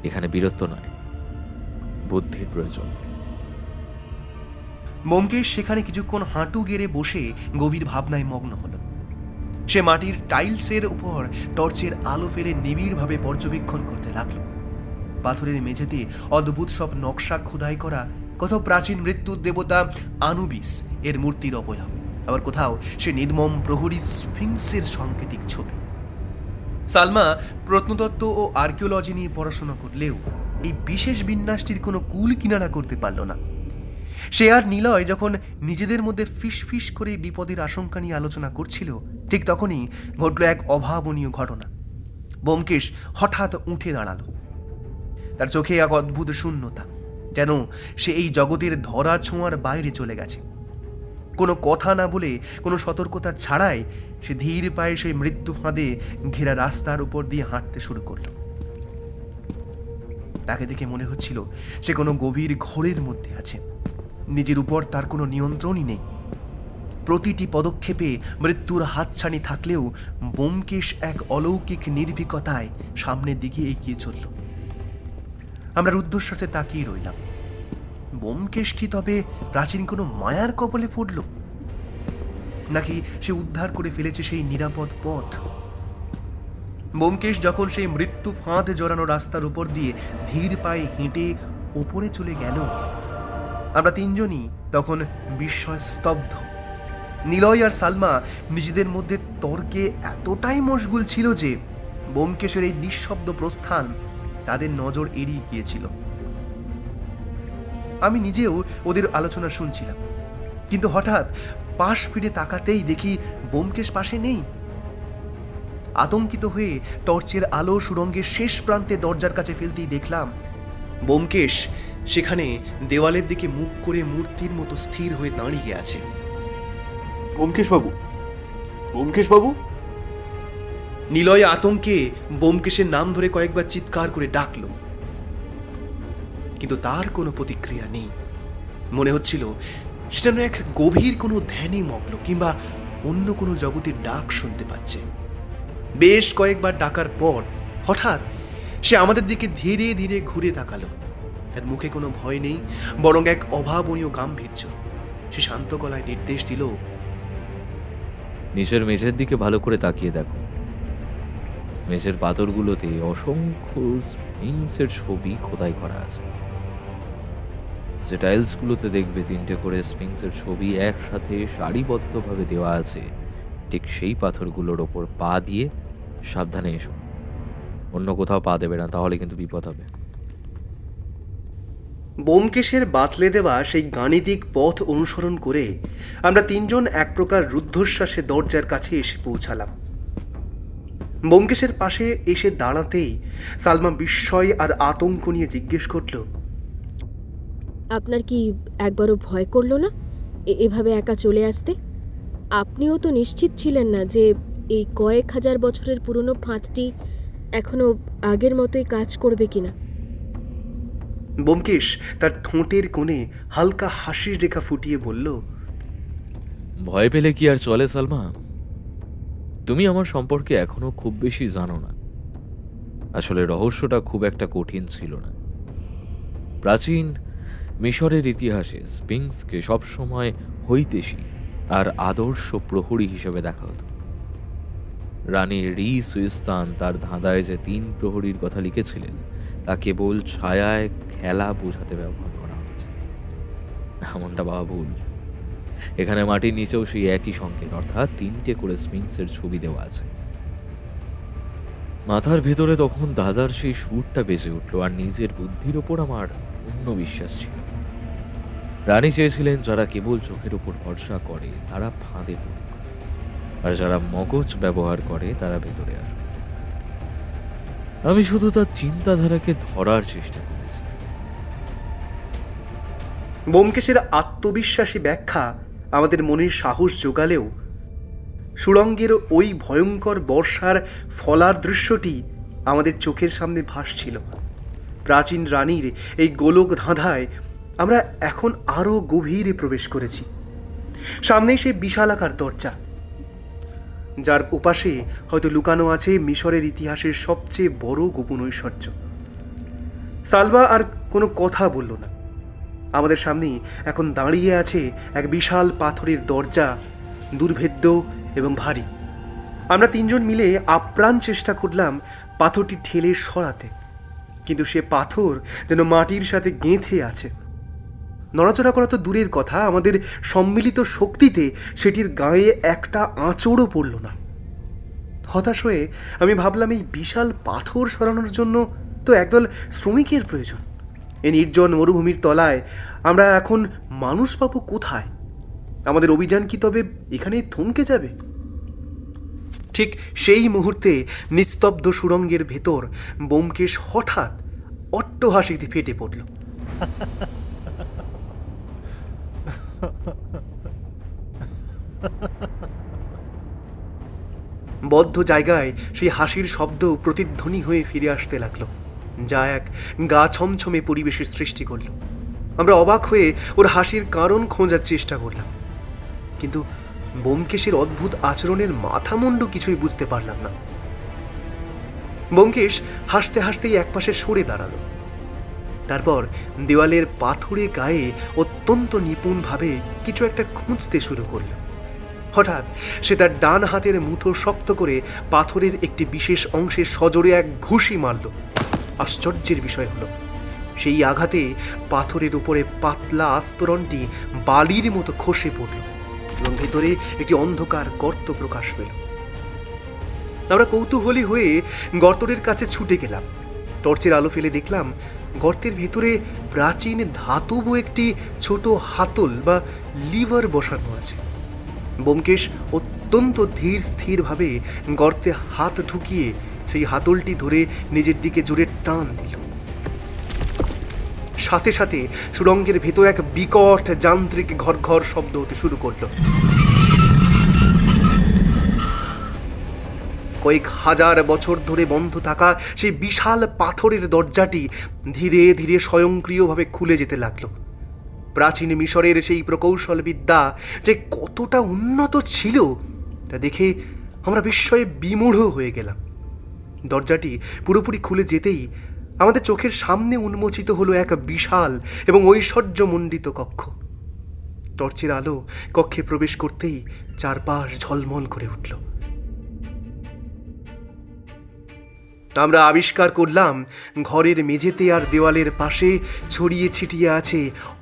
এখানে বীরত্ব নয়, বুদ্ধির প্রয়োজন। ব্যোমকেশ সেখানে কিছুক্ষণ হাঁটু গেড়ে বসে গভীর ভাবনায় মগ্ন হলো। সে মাটির টাইলসের উপর টর্চের আলো ফেলে নিবিড়ভাবে পর্যবেক্ষণ করতে লাগলো। পাথরের মেঝেতে অদ্ভুত সব নকশা খোদাই করা, কোথাও প্রাচীন মৃত্যুর দেবতা আনুবিস এর মূর্তির অবয়ব, আবার কোথাও সে নির্মম প্রহরী স্ফিংসের সাংকেতিক ছবি। সালমা প্রত্নতত্ত্ব ও আর্কিওলজি নিয়ে পড়াশোনা করলেও এই বিশেষ বিন্যাসটির কোনো কুল কিনারা করতে পারল না। সে আর নিলয় যখন নিজেদের মধ্যে ফিসফিস করে বিপদের আশঙ্কা নিয়ে আলোচনা করছিল, ঠিক তখনই ঘটল এক অভাবনীয় ঘটনা। ব্যোমকেশ হঠাৎ উঠে দাঁড়ালো। তার চোখে এক অদ্ভুত শূন্যতা, যেন সে এই জগতের ধরা ছোঁয়ার বাইরে চলে গেছে। কোনো কথা না বলে, কোনো সতর্কতা ছাড়াই সে ধীর পায়ে সেই মৃত্যু ফাঁদে ঘেরা রাস্তার উপর দিয়ে হাঁটতে শুরু করলো। তাকে দেখে মনে হচ্ছিল সে কোনো গভীর ঘোরের মধ্যে আছে। নিজের উপর তার কোনো নিয়ন্ত্রণই নেই। প্রতিটি পদক্ষেপে মৃত্যুর হাতছানি থাকলেও ব্যোমকেশ এক অলৌকিক নির্ভীকতায় সামনের দিকে এগিয়ে চলল। আমরা রুদ্ধশ্বাসে তাকিয়ে রইলাম। ব্যোমকেশ কি তবে প্রাচীন কোনো মায়ার কবলে পড়ল, নাকি সে উদ্ধার করে ফেলেছে সেই নিরাপদ পথ? ব্যোমকেশ যখন সেই মৃত্যু ফাঁদ জড়ানো রাস্তার উপর দিয়ে ধীর পায়ে হেঁটে ওপরে চলে গেল, আমরা তিনজনই তখন বিস্ময় স্তব্ধ। নিলয় আর সালমা নিজেদের মধ্যে তর্কে এতটাই মশগুল ছিল যে ব্যোমকেশের এই নিঃশব্দ প্রস্থান তাদের নজর এড়িয়ে গিয়েছিল। আমি নিজেও ওদের আলোচনা শুনছিলাম, কিন্তু হঠাৎ পাশ ফিরে তাকাতেই দেখি ব্যোমকেশ পাশে নেই। আতঙ্কিত হয়ে টর্চের আলো সুড়ঙ্গের শেষ প্রান্তে দরজার কাছে ফেলতেই দেখলাম ব্যোমকেশ সেখানে দেওয়ালের দিকে মুখ করে মূর্তির মতো স্থির হয়ে দাঁড়িয়ে আছে। ব্যোমকেশবাবু, ব্যোমকেশবাবু! নিলয় আতঙ্কে ব্যোমকেশের নাম ধরে কয়েকবার চিৎকার করে ডাকল, কিন্তু তার কোনো প্রতিক্রিয়া নেই। মনে হচ্ছিল সে যেন এক গভীর কোনো ধ্যানে মগ্ন, কিংবা অন্য কোনো জগতের ডাক শুনতে পাচ্ছে। বেশ কয়েকবার ডাকার পর হঠাৎ সে আমাদের দিকে ধীরে ধীরে ঘুরে তাকালো। তার মুখে কোনো ভয় নেই, বরং এক অভাবনীয় গাম্ভীর্য। সে শান্ত গলায় নির্দেশ দিল, নিচের মেঝের দিকে ভালো করে তাকিয়ে দেখো। মেঝের পাথরগুলোতে অসংখ্য স্ফিংসের ছবি খোদাই করা আছে। যে টাইলসগুলোতে দেখবে 3টে করে স্ফিংসের ছবি একসাথে সারিবদ্ধভাবে দেওয়া আছে, ঠিক সেই পাথরগুলোর ওপর পা দিয়ে সাবধানে এসো। অন্য কোথাও পা দেবে না, তাহলে কিন্তু বিপদ হবে। ব্যোমকেশের বাতলে দেওয়া সেই গাণিতিক পথ অনুসরণ করে আমরা তিনজন এক প্রকার রুদ্ধশ্বাসে দরজার কাছে এসে পৌঁছালাম। ব্যোমকেশের পাশে এসে দাঁড়াতেই সালমা বিস্ময় আর আতঙ্ক নিয়ে জিজ্ঞেস করল, আপনার কি একবারও ভয় করলো না এভাবে একা চলে আসতে? আপনিও তো নিশ্চিত ছিলেন না যে এই কয়েক হাজার বছরের পুরনো ফাঁদটি এখনো আগের মতোই কাজ করবে কিনা। ব্যোমকেশ তার ঠোঁটের কোণে হালকা হাসির রেখা ফুটিয়ে বলল, ভয় পেলে কি আর চলে সালমা? তুমি আমার সম্পর্কে এখনো খুব বেশি জানো না। আসলে রহস্যটা খুব একটা কঠিন ছিল না। প্রাচীন মিশরের ইতিহাসে স্পিংসকে সবসময় হৈতেশী আর আদর্শ প্রহরী হিসেবে দেখা হতো। রানী রি সুইস্তান তার ধাঁধায় যে 3 প্রহরীর কথা লিখেছিলেন তা কেবল ছায়ায় খেলা বোঝাতে ব্যবহার করা হয়েছে। এমনটা ভাবা ভুল। এখানে মাটির নিচেও সেই একই সংকেত, অর্থাৎ 3টে করে স্পিংসের ছবি দেওয়া আছে। মাথার ভেতরে তখন দাদার সেই সুরটা বেজে উঠল, আর নিজের বুদ্ধির ওপর আমার পূর্ণ বিশ্বাস ছিল। রানী চেয়েছিলেন যারা কেবল চোখের উপর ভরসা করে তারা ফাঁদে পড়ুক, আর যারা মগজ ব্যবহার করে তারা ভেতরে আসুক। আমি শুধু তার চিন্তাধারাকে ধরার চেষ্টা করেছি। ব্যোমকেশের আত্মবিশ্বাসী ব্যাখ্যা আমাদের মনের সাহস জোগালেও সুড়ঙ্গের ওই ভয়ঙ্কর বর্ষার ফলার দৃশ্যটি আমাদের চোখের সামনে ভাসছিল। প্রাচীন রানীর এই গোলক ধাঁধায় আমরা এখন আরও গভীরে প্রবেশ করেছি। সামনেই সেই বিশালাকার দরজা, যার উপাশে হয়তো লুকানো আছে মিশরের ইতিহাসের সবচেয়ে বড় গোপন ঐশ্বর্য। সালমা আর কোনো কথা বলল না। আমাদের সামনেই এখন দাঁড়িয়ে আছে এক বিশাল পাথরের দরজা, দুর্ভেদ্য এবং ভারী। আমরা 3 জন মিলে আপ্রাণ চেষ্টা করলাম পাথরটি ঠেলে সরাতে, কিন্তু সে পাথর যেন মাটির সাথে গেঁথে আছে। নড়াচড়া করা তো দূরের কথা, আমাদের সম্মিলিত শক্তিতে সেটির গায়ে একটা আঁচড়ও পড়ল না। হতাশ হয়ে আমি ভাবলাম, এই বিশাল পাথর সরানোর জন্য তো একদল শ্রমিকের প্রয়োজন। এই নির্জন মরুভূমির তলায় আমরা এখন মানুষ পাবো কোথায়? আমাদের অভিযান কি তবে এখানেই থমকে যাবে? ঠিক সেই মুহূর্তে নিস্তব্ধ সুড়ঙ্গের ভেতর ব্যোমকেশ হঠাৎ অট্টহাসিতে ফেটে পড়ল। বদ্ধ জায়গায় সেই হাসির শব্দ প্রতিধ্বনি হয়ে ফিরে আসতে লাগলো, যা এক গা ছমছমে পরিবেশের সৃষ্টি করল। আমরা অবাক হয়ে ওর হাসির কারণ খোঁজার চেষ্টা করলাম, কিন্তু ব্যোমকেশের অদ্ভুত আচরণের মাথামুন্ডু কিছুই বুঝতে পারলাম না। ব্যোমকেশ হাসতে হাসতেই একপাশে সরে দাঁড়ালো। তারপর দেওয়ালের পাথুরে গায়ে অত্যন্ত নিপুণভাবে কিছু একটা খুঁজতে শুরু করল। হঠাৎ সে তার ডান হাতের মুঠো শক্ত করে পাথরের একটি বিশেষ অংশে সজোরে এক ঘুষি মারল। আশ্চর্যের বিষয় হলো, সেই আঘাতে পাথরের উপরে পাতলা আস্তরণটি বালির মতো খসে পড়ল এবং ভেতরে একটি অন্ধকার গর্ত প্রকাশ পেল। আমরা কৌতূহলী হয়ে গর্তের কাছে ছুটে গেলাম। টর্চের আলো ফেলে দেখলাম গর্তের ভেতরে প্রাচীন ধাতব একটি ছোট হাতল বা লিভার বসানো আছে। ব্যোমকেশ অত্যন্ত ধীর স্থিরভাবে গর্তে হাত ঢুকিয়ে সেই হাতলটি ধরে নিজের দিকে জোরে টান দিল। সাথে সাথে সুড়ঙ্গের ভেতর এক বিকট যান্ত্রিক ঘর শব্দ হতে শুরু করল। কয়েক হাজার বছর ধরে বন্ধ থাকা সেই বিশাল পাথরের দরজাটি ধীরে ধীরে স্বয়ংক্রিয়ভাবে খুলে যেতে লাগলো। প্রাচীন মিশরের সেই প্রকৌশল বিদ্যা যে কতটা উন্নত ছিল তা দেখে আমরা বিস্ময়ে বিমূঢ় হয়ে গেলাম। দরজাটি পুরোপুরি খুলে যেতেই আমাদের চোখের সামনে উন্মোচিত হলো এক বিশাল এবং ঐশ্বর্যমণ্ডিত কক্ষ। টর্চের আলো কক্ষে প্রবেশ করতেই চারপাশ ঝলমল করে উঠল। আমরা আবিষ্কার করলাম ঘরের মেঝেতে আর দেওয়ালের পাশে ছড়িয়ে ছিটিয়ে আছে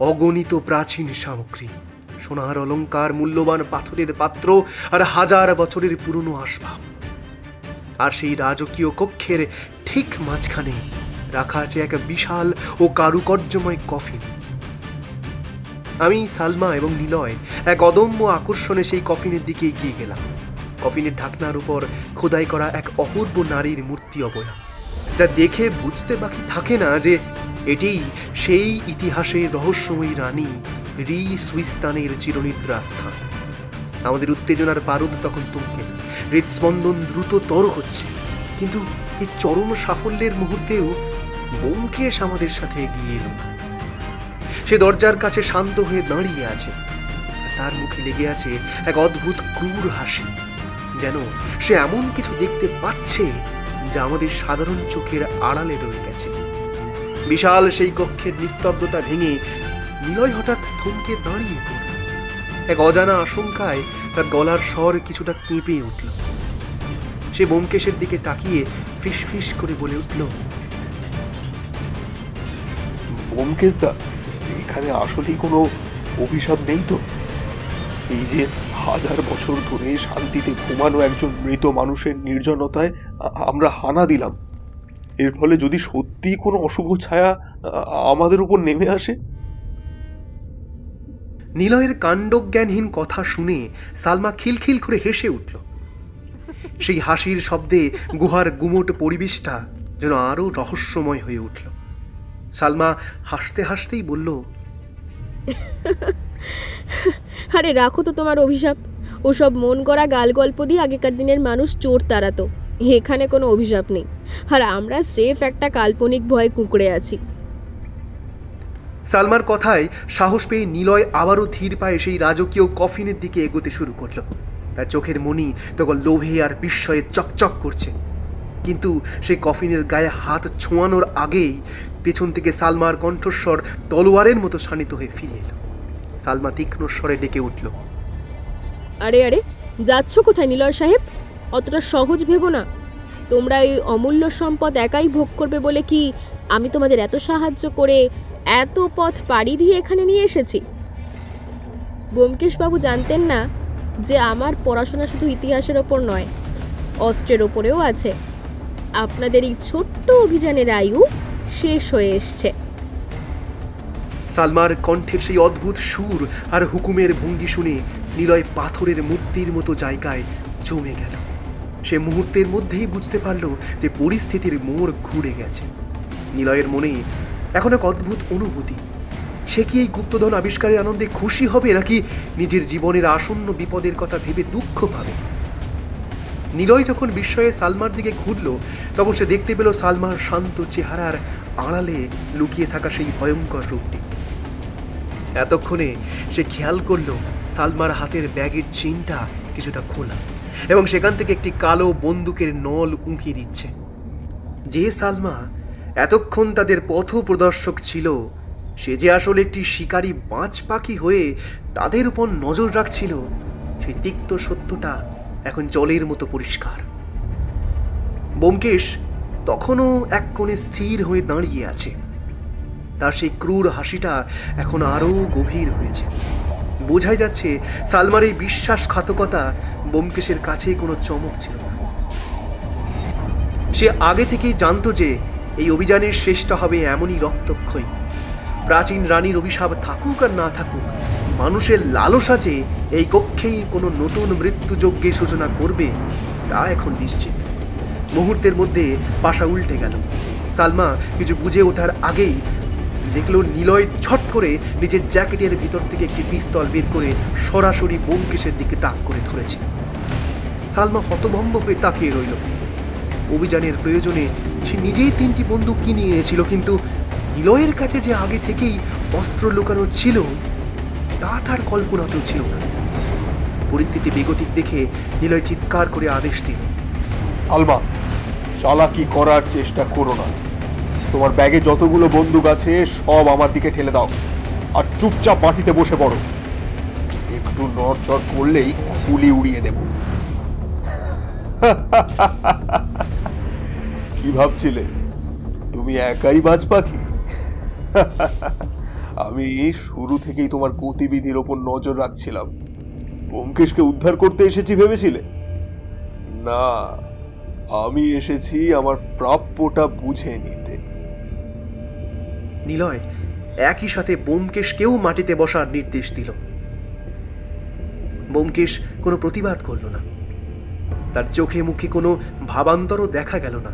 অগণিত প্রাচীন সামগ্রী, সোনার অলংকার, মূল্যবান পাথরের পাত্র আর হাজার বছরের পুরনো আসবাব। আর সেই রাজকীয় কক্ষের ঠিক মাঝখানে রাখা আছে এক বিশাল ও কারুকার্যময় কফিন। আমি, সালমা এবং নিলয় এক অদম্য আকর্ষণে সেই কফিনের দিকে এগিয়ে গেলাম। কফিনের ঢাকনার উপর খোদাই করা এক অপূর্ব নারীর মূর্তি অবয়ব, যা দেখে বুঝতে বাকি থাকে না যে এটিই সেই ইতিহাসের রহস্যময়ী রানী রি সুইস্তানের চিরনিদ্রা স্থান। আমাদের উত্তেজনার বারুদ তখন তুঙ্গে, হৃদস্পন্দন দ্রুততর হচ্ছে। কিন্তু এই চরম সাফল্যের মুহূর্তেও ব্যোমকেশ আমাদের সাথে এগিয়ে এলো না। সে দরজার কাছে শান্ত হয়ে দাঁড়িয়ে আছে, আর তার মুখে লেগে আছে এক অদ্ভুত ক্রূর হাসি, যেন সে এমন কিছু দেখতে পাচ্ছে যা আমাদের সাধারণ চোখের আড়ালে রয়ে গেছে। বিশাল সেই কক্ষের নিস্তব্ধতা ভেঙে নিলয় হঠাৎ থমকে দাঁড়িয়ে পড়ল। এক অজানা আশঙ্কায় তার গলার স্বর কিছুটা কেঁপে উঠল। সে ব্যোমকেশের দিকে তাকিয়ে ফিসফিস করে বলে উঠল, ব্যোমকেশদা, এখানে আসলেই কোনো অভিশাপ নেই তো? এই যে 1000 বছর ধরে শান্তিতে ঘুমানো একজন মৃত মানুষের নির্জনতায় আমরা হানা দিলাম, এর ফলে যদি সত্যি কোনো অশুভ ছায়া আমাদের উপর নেমে আসে? নিলয়ের কাণ্ডজ্ঞানহীন কথা শুনে সালমা খিলখিল করে হেসে উঠল। সেই হাসির শব্দে গুহার গুমোট পরিবেশটা যেন আরো রহস্যময় হয়ে উঠল। সালমা হাসতে হাসতেই বলল, আরে রাখো তো তোমার অভিশাপ। ওসব মন করা গাল গল্প দিয়ে আগেকার দিনের মানুষ চোর তাড়াতো। এখানে কোনো অভিশাপ নেই, আর আমরা স্রেফ একটা কাল্পনিক ভয়ে কুঁকড়ে আছি। সালমার কথায় সাহস পেয়ে নিলয় আবারও ধীর পায়ে সেই রাজকীয় কফিনের দিকে এগোতে শুরু করলো। তার চোখের মনি তখন লোভে আর বিস্ময়ে চকচক করছে, কিন্তু সেই কফিনের গায়ে হাত ছোঁয়ানোর আগেই পেছন থেকে সালমার কণ্ঠস্বর তলোয়ারের মতো শানিত হয়ে ফিরে এলো। সালমা তীক্ষ্ণ স্বরে ডেকে উঠল, আরে আরে, যাচ্ছ কোথায় নিলয় সাহেব? অতটা সহজ ভেবো না। তোমরা এই অমূল্য সম্পদ একাই ভোগ করবে বলে কি আমি তোমাদের এত সাহায্য করে এত পথ পাড়ি দিয়ে এখানে নিয়ে এসেছি? ব্যোমকেশবাবু জানতেন না যে আমার পড়াশোনা শুধু ইতিহাসের ওপর নয়, অস্ত্রের ওপরেও আছে। আপনাদের এই ছোট্ট অভিযানের আয়ু শেষ হয়ে এসছে। সালমার কণ্ঠের সেই অদ্ভুত সুর আর হুকুমের ভঙ্গি শুনে নিলয় পাথরের মূর্তির মতো জায়গায় জমে গেল। সে মুহূর্তের মধ্যেই বুঝতে পারল যে পরিস্থিতির মোড় ঘুরে গেছে। নিলয়ের মনে এখন এক অদ্ভুত অনুভূতি। সে কি এই গুপ্তধন আবিষ্কারের আনন্দে খুশি হবে, নাকি নিজের জীবনের আসন্ন বিপদের কথা ভেবে দুঃখ পাবে? নিলয় যখন বিস্ময়ে সালমার দিকে ঘুরল, তখন সে দেখতে পেল সালমার শান্ত চেহারার আড়ালে লুকিয়ে থাকা সেই ভয়ঙ্কর রূপটি। এতক্ষণে সে খেয়াল করল সালমার হাতের ব্যাগের চেইনটা কিছুটা খোলা, এবং সেখান থেকে একটি কালো বন্দুকের নল উঁকি দিচ্ছে। যে সালমা এতক্ষণ তাদের পথ প্রদর্শক ছিল, সে যে আসলে একটি শিকারী বাজ পাখি হয়ে তাদের উপর নজর রাখছিল, সেই তিক্ত সত্যটা এখন জলের মতো পরিষ্কার। ব্যোমকেশ তখনও এক কোণে স্থির হয়ে দাঁড়িয়ে আছে। তার সেই ক্রূর হাসিটা এখন আরও গভীর হয়েছে। বোঝাই যাচ্ছে সালমার এই বিশ্বাসঘাতকতা ব্যোমকেশের কাছেই কোনো চমক ছিল না। সে আগে থেকেই জানতো যে এই অভিযানের শেষটা হবে এমনই রক্তক্ষয়ী। প্রাচীন রানীর অভিশাপ থাকুক আর না থাকুক, মানুষের লালসা যে এই কক্ষেই কোনো নতুন মৃত্যুযজ্ঞের সূচনা করবে তা এখন নিশ্চিত। মুহূর্তের মধ্যে পাশা উল্টে গেল। সালমা কিছু বুঝে ওঠার আগেই দেখল নিলয় ঝট করে নিজের জ্যাকেটের ভিতর থেকে একটি পিস্তল বের করে সরাসরি ব্যোমকেশের দিকে তাক করে ধরেছে। সালমা হতভম্ব হয়ে তাকিয়ে রইল। অভিযানের প্রয়োজনে সে নিজেই 3টি বন্দুক কিনে এনেছিল, কিন্তু নিলয়ের কাছে যে আগে থেকেই অস্ত্র লুকানো ছিল তা তার কল্পনাতেও ছিল না। পরিস্থিতি বেগতিক দেখে নিলয় চিৎকার করে আদেশ দিল, সালমা, চালাকি করার চেষ্টা করো না। তোমার ব্যাগে যতগুলো বন্দুক আছে সব আমার দিকে ঠেলে দাও, আর চুপচাপ মাটিতে বসে পড়ো। একটু নড়চড় করলেই গুলি উড়িয়ে দেব। কি ভাবছিলে তুমি একাই বাজ পাখি? আমি শুরু থেকেই তোমার গতিবিধির ওপর নজর রাখছিলাম। ব্যোমকেশকে উদ্ধার করতে এসেছি ভেবেছিলে? না, আমি এসেছি আমার প্রাপ্যটা বুঝে নিতে। নিলয় একই সাথে ব্যোমকেশকেও মাটিতে বসার নির্দেশ দিল। ব্যোমকেশ কোনো প্রতিবাদ করল না। তার চোখে মুখে কোনো ভাবান্তরও দেখা গেল না।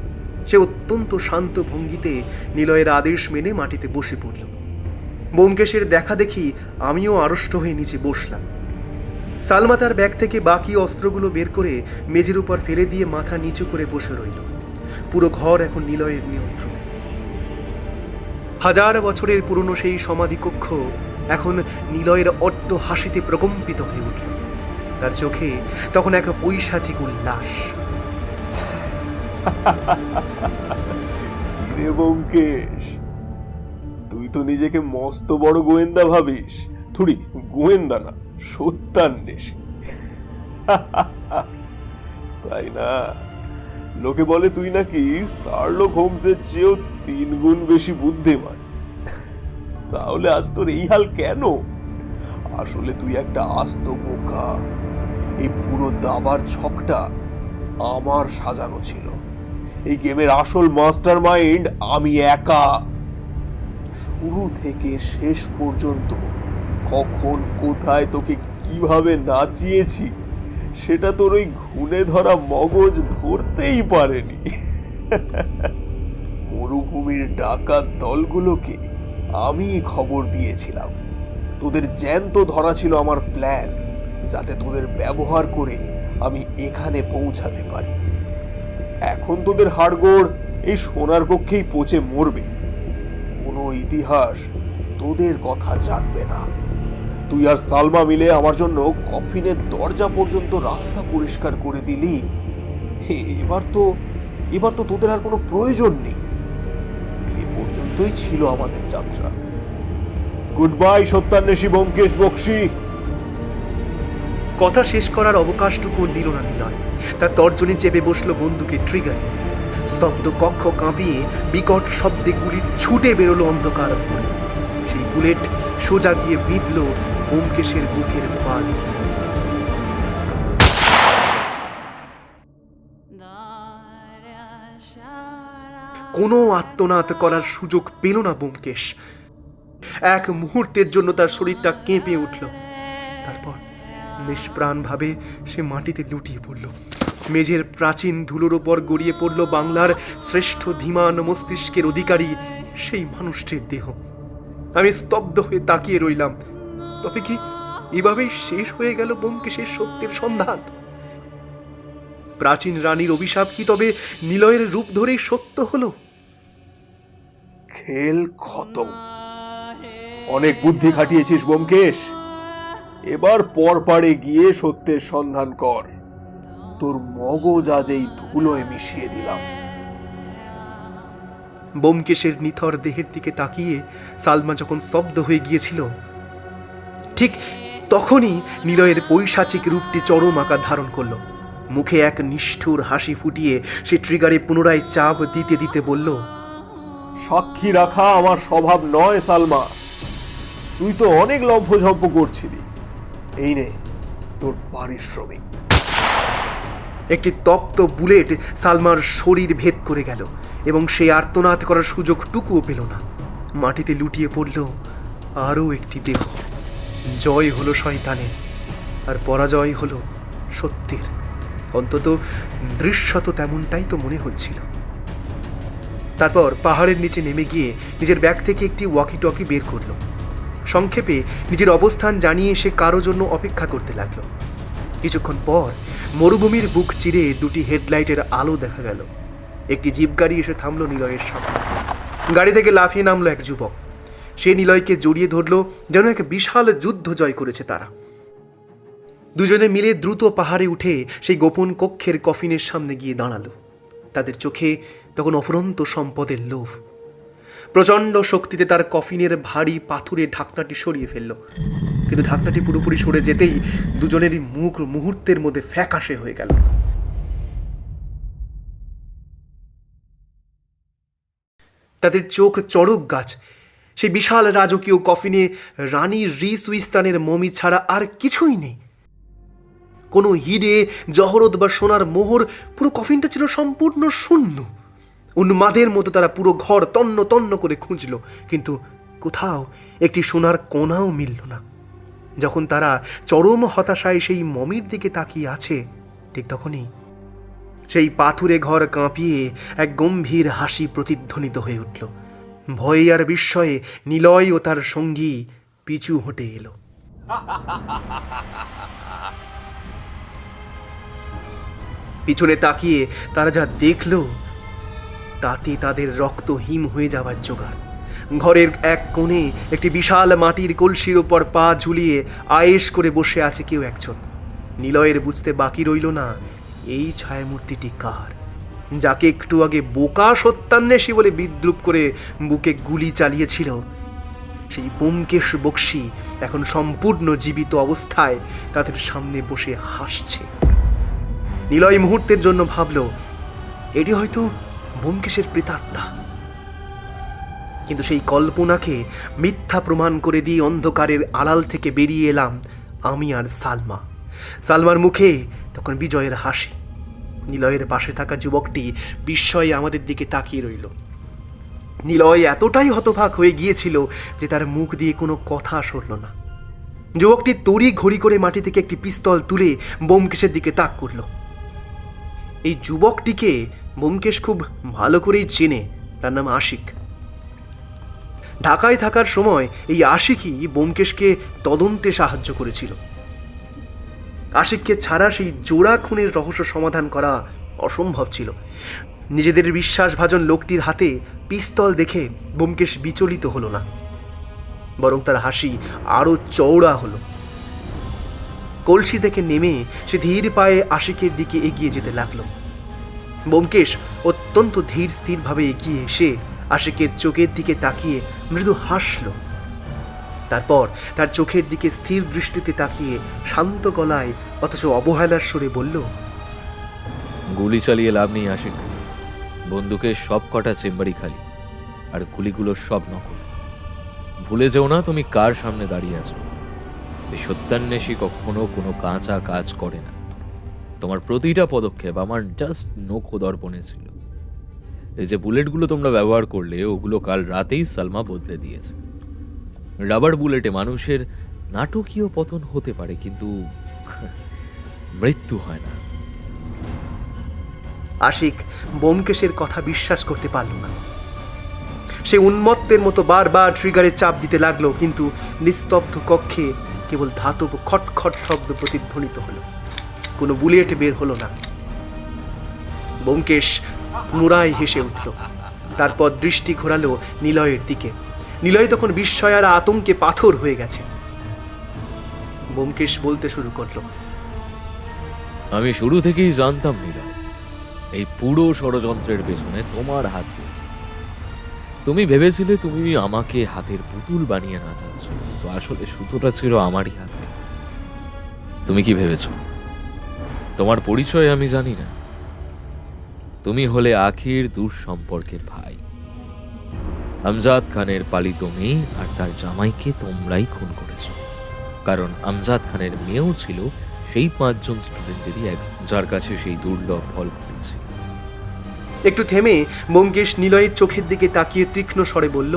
সে অত্যন্ত শান্ত ভঙ্গিতে নিলয়ের আদেশ মেনে মাটিতে বসে পড়ল। ব্যোমকেশের দেখা দেখি আমিও আড়ষ্ট হয়ে নিচে বসলাম। সালমা তার ব্যাগ থেকে বাকি অস্ত্রগুলো বের করে মেঝের উপর ফেলে দিয়ে মাথা নিচু করে বসে রইল। পুরো ঘর এখন নিলয়ের নিয়ন্ত্রণে। হাজার বছরের পুরনো সেই সমাধি কক্ষ এখন নিলয়ের অট্ট হাসিতে প্রকম্পিত হয়ে উঠল। তার চোখে তখন এক পৈশাচিক উল্লাস। কিরে ব্যোমকেশ, তুই তো নিজেকে মস্ত বড় গোয়েন্দা ভাবিস। থুড়ি গোয়েন্দা না, সত্যান্বেষী। তাই না? লোকে বলে তুই নাকি শার্লক হোমসের চেয়েও 3 গুণ বেশি বুদ্ধিমান। তাহলে আজ তোর এই হাল কেন? আসলে তুই একটা আস্ত বোকা। এই পুরো দাবার ছকটা আমার সাজানো ছিল। এই গেমের আসল মাস্টার মাইন্ড আমি একা। শুরু থেকে শেষ পর্যন্ত কখন কোথায় তোকে কিভাবে নাচিয়েছি সেটা তোর ওই ঘুণে ধরা মগজ ধরতেই পারেনি। মরুভূমির ডাকাত দলগুলোকে আমি খবর দিয়েছিলাম। তোদের জ্যান্ত ধরা ছিল আমার প্ল্যান, যাতে তোদের ব্যবহার করে আমি এখানে পৌঁছাতে পারি। এখন তোদের হাড়গোড় এই সোনার কক্ষেই পচে মরবে। কোনো ইতিহাস তোদের কথা জানবে না। তুই আর সালমা মিলে আমার জন্য কফিনের দরজা পর্যন্ত রাস্তা পরিষ্কার করে দিলি। এবার তো তোদের আর কোনো প্রয়োজন নেই। এ পর্যন্তই ছিল আমাদের যাত্রা। Good bye Satyanweshi Byomkesh Bakshi. কথা শেষ করার অবকাশটুকু দিল না নিলয়। তার তর্জনী চেপে বসলো বন্দুকের ট্রিগারে। স্তব্ধ কক্ষ কাঁপিয়ে বিকট শব্দে গুলি ছুটে বেরোলো অন্ধকার ভরে। সেই বুলেট সোজা গিয়ে বিঁধল ব্যোমকেশের বুকের পা দিকে। কোনো আত্মনাদ করার সুযোগ পেল না ব্যোমকেশ। এক মুহূর্তের জন্য তার শরীরটা কেঁপে উঠল। তারপর নিষ্প্রাণভাবে সে মাটিতে লুটিয়ে পড়ল। মেঝের প্রাচীন ধুলোর ওপর গড়িয়ে পড়ল বাংলার শ্রেষ্ঠ ধীমান মস্তিষ্কের অধিকারী সেই মানুষটির দেহ। আমি স্তব্ধ হয়ে তাকিয়ে রইলাম। তবে কি এভাবেই শেষ হয়ে গেল ব্যোমকেশের সত্যের সন্ধান? প্রাচীন রানীর অভিশাপ কি তবে নিলয়ের রূপ ধরেই সত্য হলো? খেল খতম। অনেক বুদ্ধি খাটিয়েছিস ব্যোমকেশ। এবার পরপারে গিয়ে সত্যের সন্ধান কর। তোর মগজ আজ এই ধুলোয় মিশিয়ে দিলাম। ব্যোমকেশের নিথর দেহের দিকে তাকিয়ে সালমা যখন স্তব্ধ হয়ে গিয়েছিল, ঠিক তখনই নিলয়ের পৈশাচিক রূপটি চরম আকার ধারণ করলো। মুখে এক নিষ্ঠুর হাসি ফুটিয়ে সে ট্রিগারে পুনরায় চাপ দিতে দিতে বলল, সাক্ষী রাখা আমার স্বভাব নয় সালমা। তুই তো অনেক লম্ফঝম্প করছিলি। এই নে তোর পারিশ্রমিক। একটি তপ্ত বুলেট সালমার শরীর ভেদ করে গেল এবং সে আর্তনাদ করার সুযোগটুকুও পেল না। মাটিতে লুটিয়ে পড়ল আরও একটি দেহ। জয় হলো শয়তানের, আর পরাজয় হলো সত্যের। অন্তত দৃশ্যত তেমনটাই তো মনে হচ্ছিল। তারপর পাহাড়ের নিচে নেমে গিয়ে নিজের ব্যাগ থেকে একটি ওয়াকি টকি বের করল। সংক্ষেপে নিজের অবস্থান জানিয়ে সে কারো জন্য অপেক্ষা করতে লাগলো। কিছুক্ষণ পর মরুভূমির বুক চিরে দুটি হেডলাইটের আলো দেখা গেল। একটি জিপ গাড়ি এসে থামলো নিলয়ের সামনে। গাড়ি থেকে লাফিয়ে নামলো এক যুবক। সে নিলয়কে জড়িয়ে ধরল, যেন এক বিশাল যুদ্ধ জয় করেছে তারা। দুজনে মিলে দ্রুত পাহাড়ে উঠে সেই গোপন কক্ষের কফিনের সামনে গিয়ে দাঁড়ালো। তাদের চোখে তখন অফুরন্ত সম্পদের লোভ। প্রচণ্ড শক্তিতে তার কফিনের ভারী পাথুরে ঢাকনাটি সরিয়ে ফেলল। কিন্তু ঢাকনাটি পুরোপুরি সরে যেতেই দুজনেরই মুখ মুহূর্তের মধ্যে ফ্যাকাশে হয়ে গেল। তাদের চোখ চড়ক গাছ। সেই বিশাল রাজকীয় কফিনে রানী রিস উইস্তানের মমি ছাড়া আর কিছুই নেই। কোনো হিরে জহরত বা সোনার মোহর। পুরো কফিনটা ছিল সম্পূর্ণ শূন্য। উন্মাদের মতো তারা পুরো ঘর তন্ন তন্ন করে খুঁজল, কিন্তু কোথাও একটি সোনার কোনাও মিলল না। যখন তারা চরম হতাশায় সেই মমির দিকে তাকিয়ে আছে, ঠিক তখনই সেই পাথুরে ঘর কাঁপিয়ে এক গম্ভীর হাসি প্রতিধ্বনিত হয়ে উঠল। ভয়ে আর বিস্ময়ে নিলয় ও তার সঙ্গী পিছু হটে এলো। পিছনে তাকিয়ে তারা যা দেখল তাতে তাদের রক্ত হিম হয়ে যাবার জোগাড়। ঘরের এক কোণে একটি বিশাল মাটির কলসির ওপর পা ঝুলিয়ে আয়েশ করে বসে আছে কেউ একজন। নিলয়ের বুঝতে বাকি রইল না এই ছায়ামূর্তিটি কার, যাকে একটু আগে বোকা সত্যান্বেষী বলে বিদ্রুপ করে বুকে গুলি চালিয়েছিল। সেই ব্যোমকেশ বক্সী এখন সম্পূর্ণ জীবিত অবস্থায় তাদের সামনে বসে হাসছে। নিলয় মুহূর্তের জন্য ভাবল এটি হয়তো ব্যোমকেশের প্রেতাত্মা, কিন্তু সেই কল্পনাকে মিথ্যা প্রমাণ করে দিয়ে অন্ধকারের আড়াল থেকে বেরিয়ে এলাম আমি আর সালমা। সালমার মুখে তখন বিজয়ের হাসি। নিলয়ের পাশে থাকা যুবকটি বিস্ময়ে আমাদের দিকে তাকিয়ে রইল। নিলয় এতটাই হতবাক হয়ে গিয়েছিল যে তার মুখ দিয়ে কোনো কথা সরল না। যুবকটি তড়ি ঘড়ি করে মাটি থেকে একটি পিস্তল তুলে ব্যোমকেশের দিকে তাক করল। এই যুবকটিকে ব্যোমকেশ খুব ভালো করেই চেনে, তার নাম আশিক। ঢাকায় থাকার সময় এই আশিকই ব্যোমকেশকে তদন্তে সাহায্য করেছিল। আশিককে ছাড়া সেই জোড়া খুনের রহস্য সমাধান করা অসম্ভব ছিল। নিজেদের বিশ্বাসভাজন লোকটির হাতে পিস্তল দেখে ব্যোমকেশ বিচলিত হলো না, বরং তার হাসি আরো চওড়া হলো। কলসি থেকে নেমে সে ধীর পায়ে আশিকের দিকে এগিয়ে যেতে লাগলো। ব্যোমকেশ অত্যন্ত ধীর স্থিরভাবে এগিয়ে এসে আশিকের চোখের দিকে তাকিয়ে মৃদু হাসল। তারপর তার চোখের দিকে স্থির দৃষ্টিতে তাকিয়ে শান্ত গলায় অথচ অবহেলার সুরে বলল, গুলি চালিয়ে লাভ নেই আশিক। বন্দুকের সব কটা চেম্বারই খালি, আর গুলিগুলো সব নকল। ভুলে যেও না তুমি কার সামনে দাঁড়িয়ে আছো। এই সত্যান্বেষী কখনো কোনো কাঁচা কাজ করে না। তোমার প্রতিটা পদক্ষেপ আমার জাস্ট নখো দর্পণে ছিল। এই যে বুলেটগুলো তোমরা ব্যবহার করলে, ওগুলো কাল রাতেই সালমা বদলে দিয়েছে। রাবার বুলেটে মানুষের নাটকীয় পতন হতে পারে, কিন্তু মৃত্যু হয় না। আশিক ব্যোমকেশের কথা বিশ্বাস করতে পারল না। সে উন্মত্তের মতো বারবার ট্রিগারে চাপ দিতে লাগলো, কিন্তু নিস্তব্ধ কক্ষে কেবল ধাতব খটখট শব্দ প্রতিধ্বনিত হলো। কোনো বুলেট বের হলো না। ব্যোমকেশ পুনরায় হেসে উঠল। তারপর দৃষ্টি ঘোরালো নিলয়ের দিকে। নিলয় তখন বিস্ময় আর আতঙ্কে পাথর হয়ে গেছে। ব্যোমকেশ বলতে শুরু করলো, আমি শুরু থেকেই জানতাম নিলয়, এই পুরো ষড়যন্ত্রের পেছনে তোমার হাত রয়েছে। তুমি ভেবেছিলে তুমি আমাকে হাতের পুতুল বানিয়ে নাচাচ্ছ, তো আসলে সুতোটা ছিল আমারই হাতে। তুমি কি ভেবেছ তোমার পরিচয় আমি জানি না? তুমি হলে আখির দূর সম্পর্কের ভাই। আমজাদ খানের পালিত মেয়ে আর তার জামাইকে তোমরাই খুন করেছ, কারণ আমজাদ খানের মেয়েও ছিল সেই 5 জন স্টুডেন্টেরই একজন, যার কাছে সেই দুর্লভ ফল ঘটেছিল। একটু থেমে ব্যোমকেশ নিলয়ের চোখের দিকে তাকিয়ে তীক্ষ্ণ স্বরে বলল,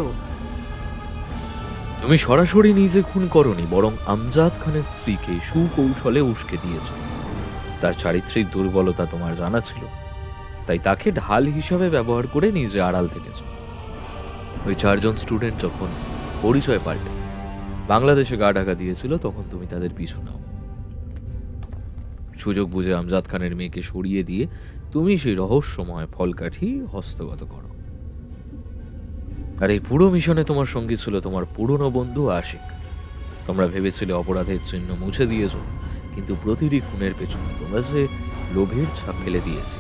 তুমি সরাসরি নিজে খুন করনি, বরং আমজাদ খানের স্ত্রীকে সুকৌশলে উস্কে দিয়েছ। তার চারিত্রিক দুর্বলতা তোমার জানা ছিল, তাই তাকে ঢাল হিসাবে ব্যবহার করে নিজে আড়াল থেকেছ। ওই 4 জন স্টুডেন্ট যখন পরিচয় পাল্টে বাংলাদেশে গা ঢাকা দিয়েছিল, তখন তুমি তাদের পিছু নাও। সুযোগ বুঝে আমজাদ খানের মেয়েকে সরিয়ে দিয়ে তুমি সেই রহস্যময় ফলকাঠি হস্তগত করো। আর এই পুরো মিশনে তোমার সঙ্গী ছিল তোমার পুরনো বন্ধু আশিক। তোমরা ভেবেছিলে অপরাধের চিহ্ন মুছে দিয়েছ, কিন্তু প্রতিটি খুনের পেছনে তোমরা যে লোভের ছাপ ফেলে দিয়েছে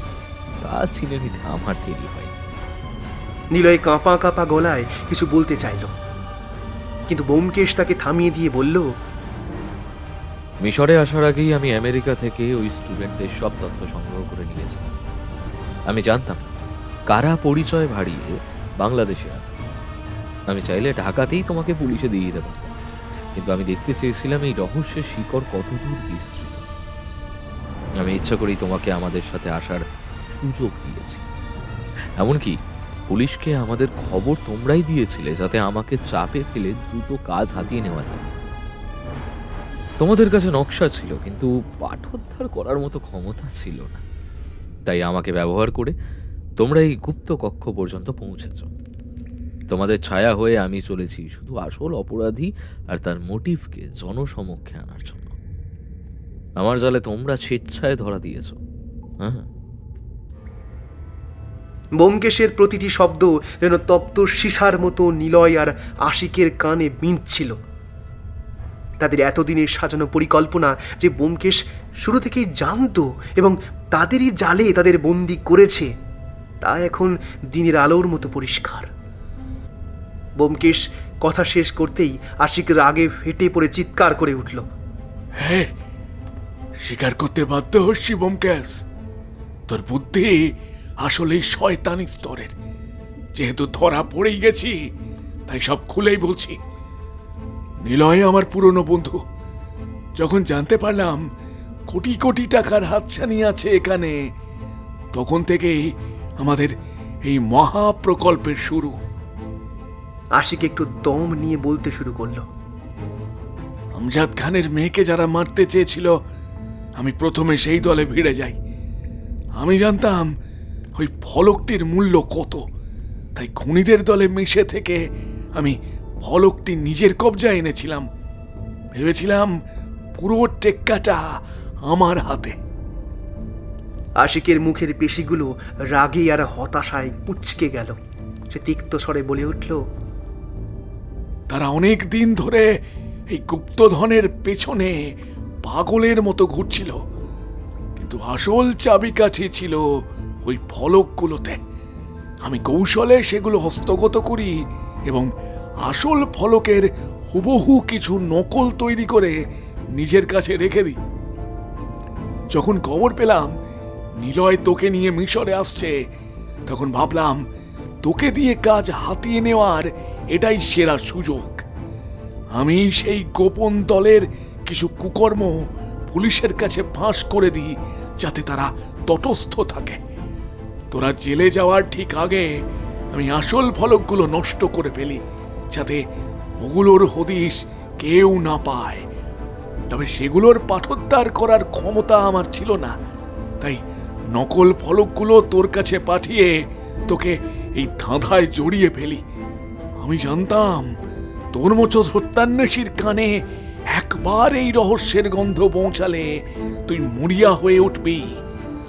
তা চিনে নিতে আমার দেরি হয়। নিলয় কাঁপা কাঁপা গলায় কিছু বলতে চাইল, কিন্তু ব্যোমকেশ তাকে থামিয়ে দিয়ে বলল, মিশরে আসার আগেই আমি আমেরিকা থেকে ওই স্টুডেন্টদের সব তথ্য সংগ্রহ করে নিয়েছিলাম। আমি জানতাম কারা পরিচয় ভাড়িয়ে বাংলাদেশে আছে। আমি চাইলে ঢাকাতেই তোমাকে পুলিশে দিয়ে দিতে পারতাম, কিন্তু আমি দেখতে চেয়েছিলাম এই রহস্যের শিকড় কতদূর বিস্তৃত। আমি ইচ্ছা করেই তোমাকে আমাদের সাথে আসার সুযোগ দিয়েছি। এমনকি পুলিশকে আমাদের খবর তোমরাই দিয়েছিলে, যাতে আমাকে চাপে ফেলে দ্রুত কাজ হাতিয়ে নেওয়া যায়। তোমাদের কাছে নকশা ছিল, কিন্তু পাঠোদ্ধার করার মতো ক্ষমতা ছিল না। তাই আমাকে ব্যবহার করে তোমরা এই গুপ্ত কক্ষ পর্যন্ত পৌঁছেছ। তোমাদের ছায়া হয়ে আমি চলেছি শুধু আসল অপরাধী আর তার মোটিভকে জনসমক্ষে আনার জন্য। আমার জালে তোমরা স্বেচ্ছায় ধরা দিয়েছ। হ্যাঁ, ব্যোমকেশের প্রতিটি শব্দ যেন তপ্ত সীসার মতো নিলয় আর আশিকের কানে বিঁধছিল। তাদের এতদিনের সাজানো পরিকল্পনা যে ব্যোমকেশ শুরু থেকেই জানতো এবং তাদেরই জালে তাদের বন্দি করেছে, তা এখন দিনের আলোর মতো পরিষ্কার। ব্যোমকেশ কথা শেষ করতেই আশিক রাগে ফেটে পড়ে চিৎকার করে উঠল। হ্যাঁ, স্বীকার করতে বাধ্য হচ্ছি ব্যোমকেশ, তোর বুদ্ধি আসলেই শয়তানি স্তরের। যেহেতু ধরা পড়েই গেছি, তাই সব খুলেই বলছি। নিলয় আমার পুরনো বন্ধু। যখন জানতে পারলাম কোটি কোটি টাকার হাতছানি আছে এখানে, তখন থেকেই আমাদের এই মহা প্রকল্পের শুরু। আশিক একটু দম নিয়ে বলতে শুরু করলো। আমজাদ খানের মেয়েকে যারা মারতে চেয়েছিল, আমি প্রথমে সেই দলে ভিড়ে যাই। আমি জানতাম ওই ফলকটির মূল্য কত, তাই খুনিদের দলে মিশে থেকে আমি ফলকটি নিজের কবজায় এনেছিলাম। ভেবেছিলাম পুরো টেক্কাটা আমার হাতে। আশিকের মুখের পেশিগুলো রাগে আর হতাশায় কুঁচকে গেল। সে তিক্ত স্বরে বলে উঠল, তারা অনেক দিন ধরে এই গুপ্তধনের পেছনে পাগলের মতো ঘুরছিল, কিন্তু আসল চাবিকাঠি ছিল ওই ফলকগুলোতে। আমি কৌশলে সেগুলো হস্তগত করি এবং আসল ফলকের হুবহু কিছু নকল তৈরি করে নিজের কাছে রেখে দিই। যখন খবর পেলাম নিলয় তোকে নিয়ে মিশরে আসছে, তখন ভাবলাম তোকে দিয়ে কাজ হাতিয়ে নেওয়ার এটাই সেরা সুযোগ। আমি সেই গোপন দলের কিছু কুকর্ম পুলিশের কাছে ফাঁস করে দিই, যাতে তারা তটস্থ থাকে। তোরা জেলে যাওয়ার ঠিক আগে আমি আসল ফলকগুলো নষ্ট করে ফেলি, যাতে ওগুলোর হদিশ কেউ না পায়। তবে সেগুলোর পাঠোদ্ধার করার ক্ষমতা আমার ছিল না, তাই নকল ফলকগুলো তোর কাছে পাঠিয়ে তোকে এই ধাঁধায় জড়িয়ে ফেলি। আমি জানতাম তোর মতো সত্যান্বেষীর কানে একবার এই রহস্যের গন্ধ পৌঁছালে তুই মরিয়া হয়ে উঠবি।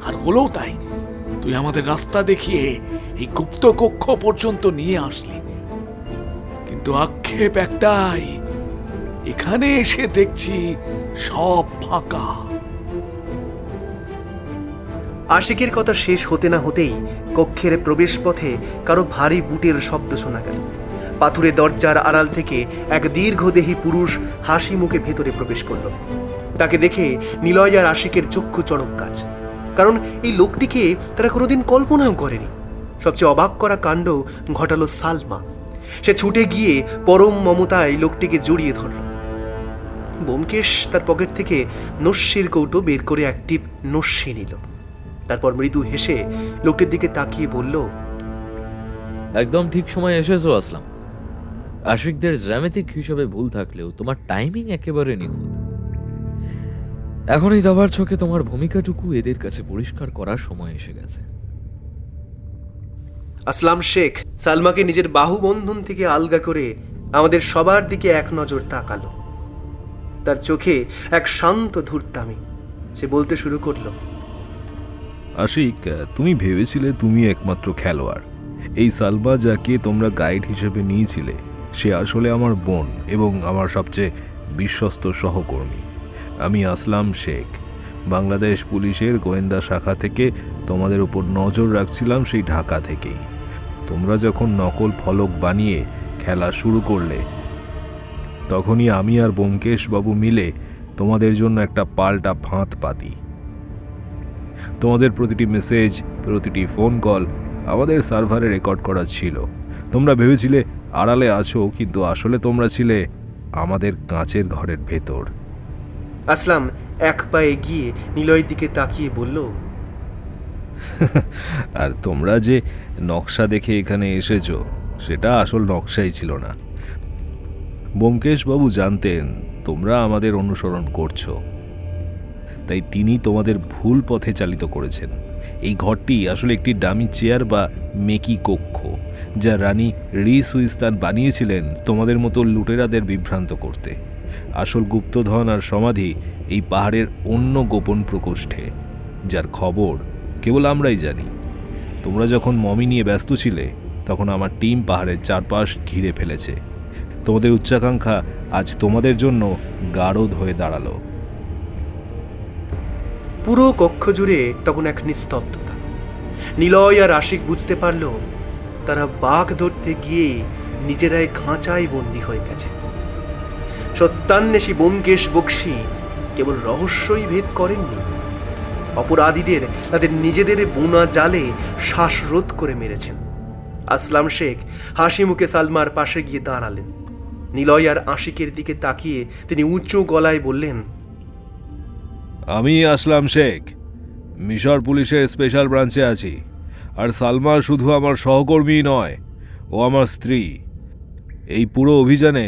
আর হলো তাই। তুই আমাদের রাস্তা দেখিয়ে এই গুপ্ত কক্ষ পর্যন্ত নিয়ে আসলি, কিন্তু আক্ষেপ একটাই, এখানে এসে দেখছি সব ফাঁকা। আশিকের কথা শেষ হতে না হতেই কক্ষের প্রবেশ পথে কারো ভারী বুটের শব্দ শোনা গেল। পাথুরে দরজার আড়াল থেকে এক দীর্ঘদেহী পুরুষ হাসি মুখে ভেতরে প্রবেশ করল। তাকে দেখে নিলয় আর আশিকের চক্ষু চড়ক গাছ, কারণ এই লোকটিকে তারা কোনোদিন কল্পনাও করেনি। সবচেয়ে অবাক করা কাণ্ড ঘটালো সালমা। সে ছুটে গিয়ে পরম মমতায় লোকটিকে জড়িয়ে ধরল। ব্যোমকেশ তার পকেট থেকে নস্যির কৌটো বের করে একটি নস্যি নিল। তারপর মৃদু হেসে লোকটির দিকে তাকিয়ে বলল, একদম ঠিক সময় এসেছো আসলাম। আশিকদের জ্যামিতিক হিসাবে ভুল থাকলেও তোমার টাইমিং একেবারে নিখুঁত। এখনই দাবার ছকে তোমার ভূমিকাটুকু এদের কাছে পরিষ্কার করার সময় এসে গেছে। আসলাম শেখ সালমাকে নিজের বাহুবন্ধন থেকে আলগা করে আমাদের সবার দিকে এক নজর তাকালো। তার চোখে এক শান্ত ধূর্তামি। সে বলতে শুরু করলো, আশিক, তুমি ভেবেছিলে তুমি একমাত্র খেলোয়াড়। এই সালমা যাকে তোমরা গাইড হিসেবে নিয়েছিলে, সে আসলে আমার বোন এবং আমার সবচেয়ে বিশ্বস্ত সহকর্মী। আমি আসলাম শেখ, বাংলাদেশ পুলিশের গোয়েন্দা শাখা থেকে তোমাদের উপর নজর রাখছিলাম সেই ঢাকা থেকেই। তোমরা যখন নকল ফলক বানিয়ে খেলা শুরু করলে, তখনই আমি আর ব্যোমকেশ বাবু মিলে তোমাদের জন্য একটা পাল্টা ফাঁদ পাতি। তোমাদের প্রতিটি মেসেজ, প্রতিটি ফোন কল আমাদের সার্ভারে রেকর্ড করা ছিল। তোমরা ভেবেছিলে আড়ালে আছো, কিন্তু আসলে তোমরা ছিলে আমাদের কাঁচের ঘরের ভেতর। আসলাম এক পায়ে গিয়ে নিলয়ের দিকে তাকিয়ে বলল, আর তোমরা যে নকশা দেখে এখানে এসেছো, সেটা আসল নকশাই ছিল না। ব্যোমকেশ বাবু জানতেন তোমরা আমাদের অনুসরণ করছো, তাই তিনি তোমাদের ভুল পথে চালিত করেছেন। এই ঘরটি আসলে একটি ডামি চেয়ার বা মেকি কক্ষ, যা রানী সুইস্তান বানিয়েছিলেন তোমাদের মতো লুটেরাদের বিভ্রান্ত করতে। আসল গুপ্তধন আর সমাধি এই পাহাড়ের অন্য গোপন প্রকোষ্ঠে, যার খবর কেবল আমরাই জানি। তোমরা যখন মমি নিয়ে ব্যস্ত ছিলে তখন আমার টিম পাহাড়ের চারপাশ ঘিরে ফেলেছে। তোমাদের উচ্চাকাঙ্ক্ষা আজ তোমাদের জন্য গারদ হয়ে দাঁড়ালো। পুরো কক্ষ জুড়ে তখন এক নিস্তব্ধতা। নিলয় আর আশিক বুঝতে পারল তারা বাঘ ধরতে গিয়ে নিজেরাই খাঁচায় বন্দী হয়ে গেছে। সত্যান্বেষী ব্যোমকেশ বক্সী কেবল রহস্যই ভেদ করেননি, অপরাধীদের তাদের নিজেদের বোনা জালে শ্বাসরোধ করে মেরেছেন। আসলাম শেখ হাসি মুখে সালমার পাশে গিয়ে দাঁড়ালেন। নিলয় আর আশিকের দিকে তাকিয়ে তিনি উঁচু গলায় বললেন, আমি আসলাম শেখ, মিশর পুলিশের স্পেশাল ব্রাঞ্চে আছি। আর সালমা শুধু আমার সহকর্মী নয়, ও আমার স্ত্রী। এই পুরো অভিযানে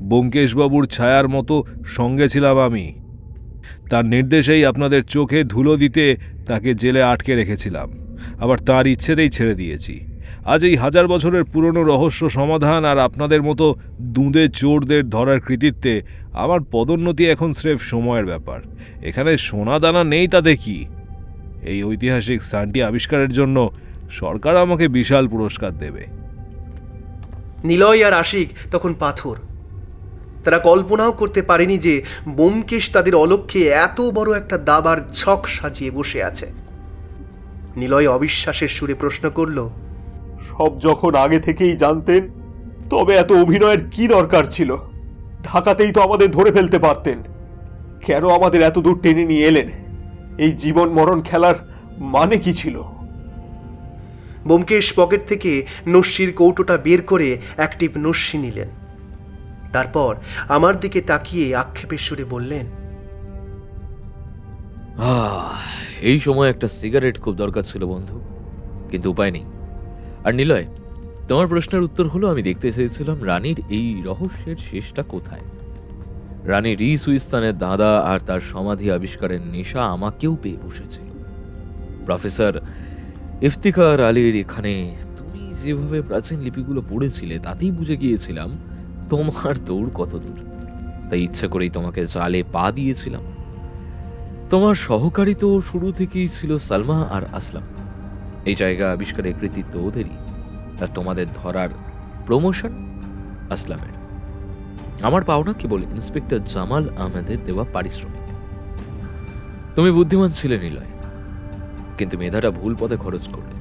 ব্যোমকেশবাবুর ছায়ার মতো সঙ্গে ছিলাম আমি। তার নির্দেশেই আপনাদের চোখে ধুলো দিতে তাকে জেলে আটকে রেখেছিলাম, আবার তার ইচ্ছেতেই ছেড়ে দিয়েছি। আজ এই 1000 বছরের পুরনো রহস্য সমাধান আর আপনাদের মতো দুঁদে চোরদের ধরার কৃতিত্বে আমার পদোন্নতি এখন স্রেফ সময়ের ব্যাপার। এখানে সোনা দানা নেই তাতে কি? এই ঐতিহাসিক স্থানটি আবিষ্কারের জন্য সরকার আমাকে বিশাল পুরস্কার দেবে। নিলয় আর আশিক তখন পাথর। তারা কল্পনাও করতে পারেনি যে ব্যোমকেশ তাদের অলক্ষ্যে এত বড় একটা দাবার ছক সাজিয়ে বসে আছে। নিলয় অবিশ্বাসের সুরে প্রশ্ন করল, সব যখন আগে থেকেই জানতেন, তবে এত অভিনয়ের কি দরকার ছিল? ঢাকাতেই তো আমাদের ধরে ফেলতে পারতেন। কেন আমাদের এত দূর টেনে নিয়ে এলেন? এই জীবন মরণ খেলার মানে কি ছিল? ব্যোমকেশ পকেট থেকে নস্যির কৌটোটা বের করে এক টিপ নস্যি নিলেন। তারপর আমার দিকে তাকিয়ে আক্ষেপের সুরে বললেন, এই সময় একটা সিগারেট খুব দরকার ছিল বন্ধু, কিন্তু উপায় নেই। আর নিলয়, তোমার প্রশ্নের উত্তর হলো, আমি দেখতে চেয়েছিলাম রানীর এই রহস্যের শেষটা কোথায়। রানী সুইস্তানের দাদা আর তার সমাধি আবিষ্কারের নেশা আমাকেও পেয়ে বসেছিল। প্রফেসর ইফতিখার আলীর এখানে তুমি যেভাবে প্রাচীন লিপিগুলো পড়েছিলে তাতেই বুঝে গিয়েছিলাম তোমার দৌড় কত দূর। তাই ইচ্ছা করেই তোমাকে জালে পা দিয়েছিলাম। তোমার সহকারী তো শুরু থেকেই ছিল সালমা আর আসলাম। এই জায়গা আবিষ্কারের কৃতিত্ব ওদেরই, আর তোমাদের ধরার প্রমোশন আসলামের। আমার পাওনা কেবল ইন্সপেক্টর জামাল আহমেদের দেওয়া পারিশ্রমিক। তুমি বুদ্ধিমান ছিলে নিলয়, কিন্তু মেধাটা ভুল পথে খরচ করলে।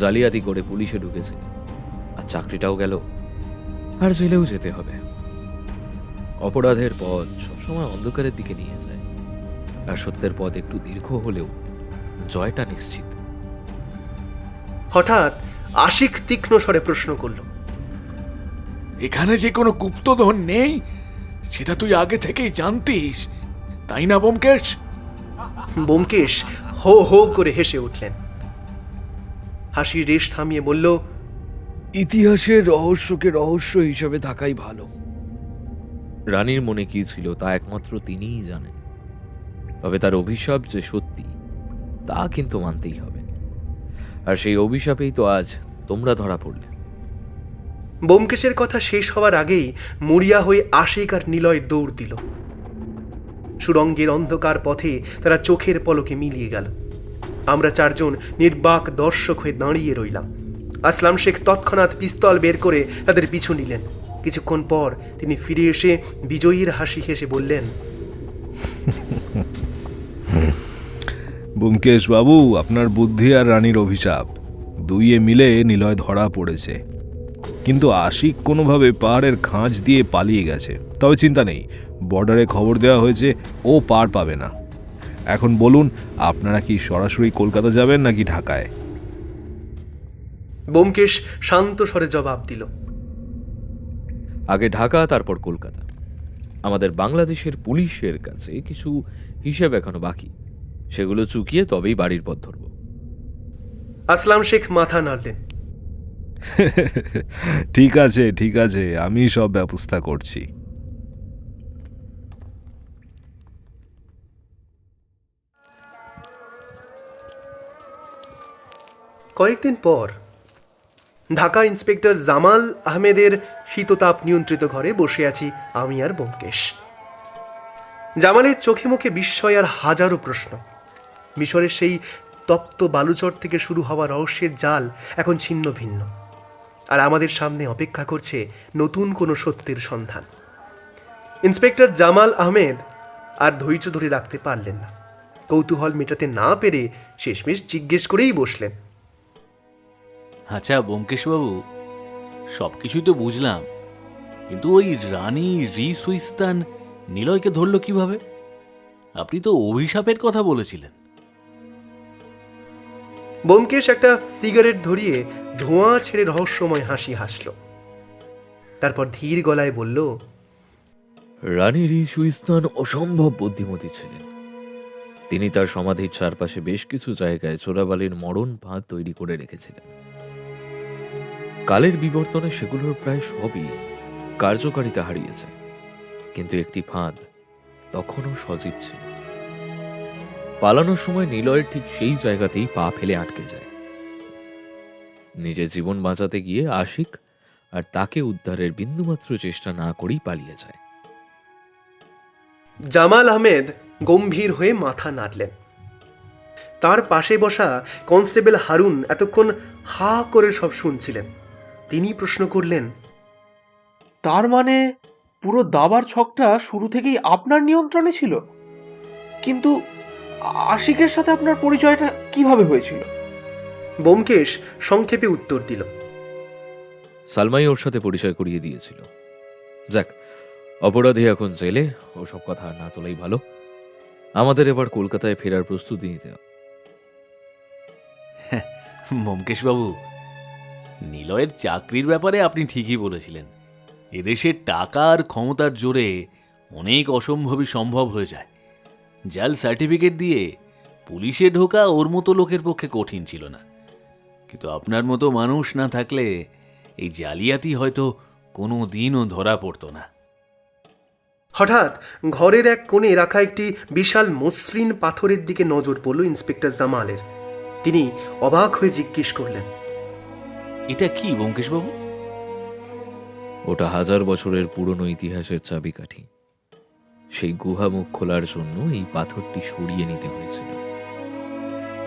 জালিয়াতি করে পুলিশে ঢুকেছিলে, আর চাকরিটাও গেল, আর জেলেও যেতে হবে। অপরাধের পথ সবসময় অন্ধকারের দিকে নিয়ে যায়, আর সত্যের পথ একটু দীর্ঘ হলেও জয়টা নিশ্চিত। হঠাৎ আশিক তীক্ষ্ণ স্বরে প্রশ্ন করল, এখানে যে কোনো গুপ্তধন নেই সেটা তুই আগে থেকেই জানতিস, তাই না ব্যোমকেশ? ব্যোমকেশ হো হো করে হেসে উঠলেন। হাসির রেশ থামিয়ে বলল, ইতিহাসের রহস্যকে রহস্য হিসেবে থাকাই ভালো। রানীর মনে কি ছিল তা একমাত্র তিনিই জানেন। তবে তার অভিশাপ যে সত্যি তা কিন্তু মানতেই হবে, আর সেই অভিশাপেই তো আজ তোমরা ধরা পড়লে। ব্যোমকেশের কথা শেষ হওয়ার আগেই মরিয়া হয়ে আশিক আর নিলয় দৌড় দিল। সুড়ঙ্গের অন্ধকার পথে তারা চোখের পলকে মিলিয়ে গেল। আমরা চারজন নির্বাক দর্শক হয়ে দাঁড়িয়ে রইলাম। আসলাম শেখ তৎক্ষণাৎ পিস্তল বের করে তাদের পিছু নিলেন। কিছুক্ষণ পর তিনি ফিরে এসে বিজয়ীর হাসি হেসে বললেন, ব্যোমকেশ বাবু, আপনার বুদ্ধি আর রানীর অভিশাপ দুইয়ে মিলে নিলয় ধরা পড়েছে। কিন্তু আশিক কোনোভাবে পাহাড়ের খাঁজ দিয়ে পালিয়ে গেছে। তবে চিন্তা নেই, বর্ডারে খবর দেওয়া হয়েছে, ও পার পাবে না। এখন বলুন, আপনারা কি সরাসরি কলকাতা যাবেন নাকি ঢাকায়? ব্যোমকেশ শান্ত স্বরে জবাব দিল, আগে ঢাকা, তারপর কলকাতা। আমাদের বাংলাদেশের পুলিশের কাছে কিছু হিসেব এখনো বাকি, সেগুলো চুকিয়ে তবেই বাড়ির পথ ধরব। আসলাম শেখ মাথা নাড়লেন। ঠিক আছে, ঠিক আছে, আমি সব ব্যবস্থা করছি। কয়েকদিন পর ঢাকার ইন্সপেক্টর জামাল আহমেদের শীততাপ নিয়ন্ত্রিত ঘরে বসে আছি আমি আর ব্যোমকেশ। জামালের চোখে মুখে বিস্ময় আর হাজারো প্রশ্ন। মিশরের সেই তপ্ত বালুচর থেকে শুরু হওয়া রহস্যের জাল এখন ছিন্ন ভিন্ন, আর আমাদের সামনে অপেক্ষা করছে নতুন কোনো সত্যের সন্ধান। ইন্সপেক্টর জামাল আহমেদ আর ধৈর্য ধরে রাখতে পারলেন না। কৌতূহল মেটাতে না পেরে শেষমেশ জিজ্ঞেস করেই বসলেন, আচ্ছা ব্যোমকেশবাবু, সব কিছুই তো বুঝলাম, কিন্তু ওই রানী সুইস্তান নিলয়কে ধরল কিভাবে? আপনি তো অভিশাপের কথা বলেছিলেন। ব্যোমকেশ একটা সিগারেট ধরিয়ে ধোঁয়া ছেড়ে রহস্যময় হাসি হাসল। তারপর ধীর গলায় বলল, রানী সুইস্তান অসম্ভব বুদ্ধিমতী ছিলেন। তিনি তার সমাধির চারপাশে বেশ কিছু জায়গায় চোরাবালির মরণ ফাঁদ তৈরি করে রেখেছিলেন। কালের বিবর্তনে সেগুলোর প্রায় সবই কার্যকারিতা হারিয়েছে, কিন্তু একটি ফাঁদ তখনও সজীব ছিল। পালানোর সময় নিলয়ের ঠিক সেই জায়গাতেই পা ফেলে আটকে যায়। নিজের জীবন বাঁচাতে গিয়ে আশিক আর তাকে উদ্ধারের বিন্দুমাত্র চেষ্টা না করেই পালিয়ে যায়। জামাল আহমেদ গম্ভীর হয়ে মাথা নাড়লেন। তার পাশে বসা কনস্টেবল হারুন এতক্ষণ হা করে সব শুনছিলেন। তিনি প্রশ্ন করলেন, তার মানে পুরো দাবার ছকটা শুরু থেকেই আপনার নিয়ন্ত্রণে ছিল? কিন্তু আশিকের সাথে আপনার পরিচয়টা কিভাবে হয়েছিল? ব্যোমকেশ সংক্ষেপে উত্তর দিল, সালমাই ওর সাথে পরিচয় করিয়ে দিয়েছিল। যাক, অপরাধী এখন জেলে, ওসব কথা আর না তোলাই ভালো। আমাদের এবার কলকাতায় ফেরার প্রস্তুতি নিতে হবে। ব্যোমকেশবাবু, নিলয়ের চাকরির ব্যাপারে আপনি ঠিকই বলেছিলেন। এদেশের টাকা আর ক্ষমতার জোরে অনেক অসম্ভবই সম্ভব হয়ে যায়। জাল সার্টিফিকেট দিয়ে পুলিশে ঢোকা ওর মতো লোকের পক্ষে কঠিন ছিল না, কিন্তু আপনার মতো মানুষ না থাকলে এই জালিয়াতি হয়তো কোনো দিনও ধরা পড়তো না। হঠাৎ ঘরের এক কোণে রাখা একটি বিশাল মসৃণ পাথরের দিকে নজর পড়ল ইন্সপেক্টর জামালের। তিনি অবাক হয়ে জিজ্ঞেস করলেন, এটা কি ব্যোমকেশবাবু? ওটা 1000 বছরের পুরনো ইতিহাসের চাবিকাঠি। সেই গুহা মুখ খোলার জন্য এই পাথরটি সরিয়ে নিতে হয়েছিল।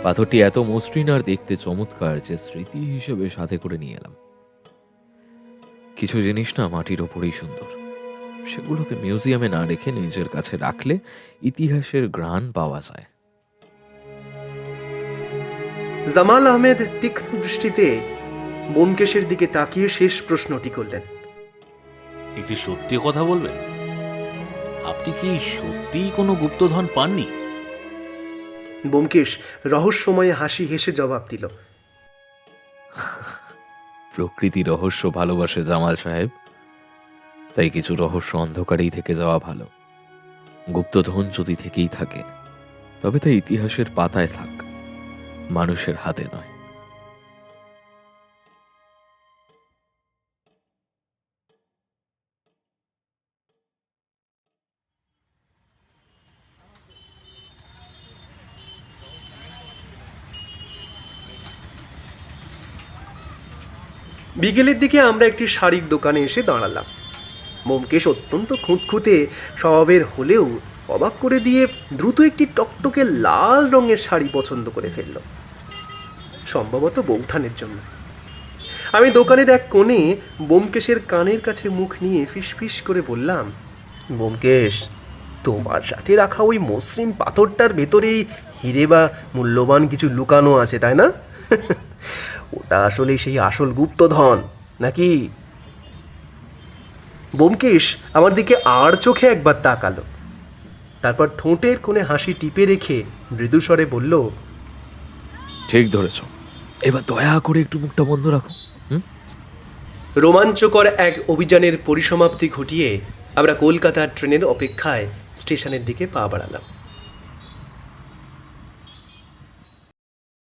পাথরটি এত মসৃণ আর দেখতে চমৎকার যে স্মৃতি হিসেবে সাথে করে নিয়ে এলাম। কিছু জিনিস না মাটির ওপরেই সুন্দর, সেগুলোকে মিউজিয়ামে না রেখে নিজের কাছে রাখলে ইতিহাসের ঘ্রাণ পাওয়া যায়। জামাল আহমেদ তীক্ষ্ণ দৃষ্টিতে ব্যোমকেশের দিকে তাকিয়ে শেষ প্রশ্নটি করলেন, একটি সত্যি কথা বলবেন, আপনি কি সত্যিই কোনো গুপ্তধন পাননি? ব্যোমকেশ রহস্যময় হাসি হেসে জবাব দিল, প্রকৃতি রহস্য ভালোবাসে জামাল সাহেব, তাই কিছু রহস্য অন্ধকারেই থেকে যাওয়া ভালো। গুপ্তধন যদি থেকেই থাকে, তবে তা ইতিহাসের পাতায় থাক, মানুষের হাতে নয়। বিকেলের দিকে আমরা একটি শাড়ির দোকানে এসে দাঁড়ালাম। ব্যোমকেশ অত্যন্ত খুঁতখুঁতে স্বভাবের হলেও অবাক করে দিয়ে দ্রুত একটি টকটকে লাল রঙের শাড়ি পছন্দ করে ফেলল, সম্ভবত বৌঠানের জন্য। আমি দোকানের এক কোণে ব্যোমকেশের কানের কাছে মুখ নিয়ে ফিসফিস করে বললাম, ব্যোমকেশ, তোমার সাথে রাখা ওই মসৃণ পাথরটার ভেতরেই হিরে বা মূল্যবান কিছু লুকানো আছে, তাই না? ওটা আসলে সেই আসল গুপ্তধন নাকি? ব্যোমকেশ আমার দিকে আর চোখে একবার তাকালো, তারপর ঠোঁটের কোণে হাসি টিপে রেখে মৃদুস্বরে বলল, ঠিক ধরেছ, এবার দয়া করে একটু মুখটা বন্ধ রাখো। রোমাঞ্চকর এক অভিযানের পরিসমাপ্তি ঘটিয়ে আমরা কলকাতার ট্রেনের অপেক্ষায় স্টেশনের দিকে পা বাড়ালাম।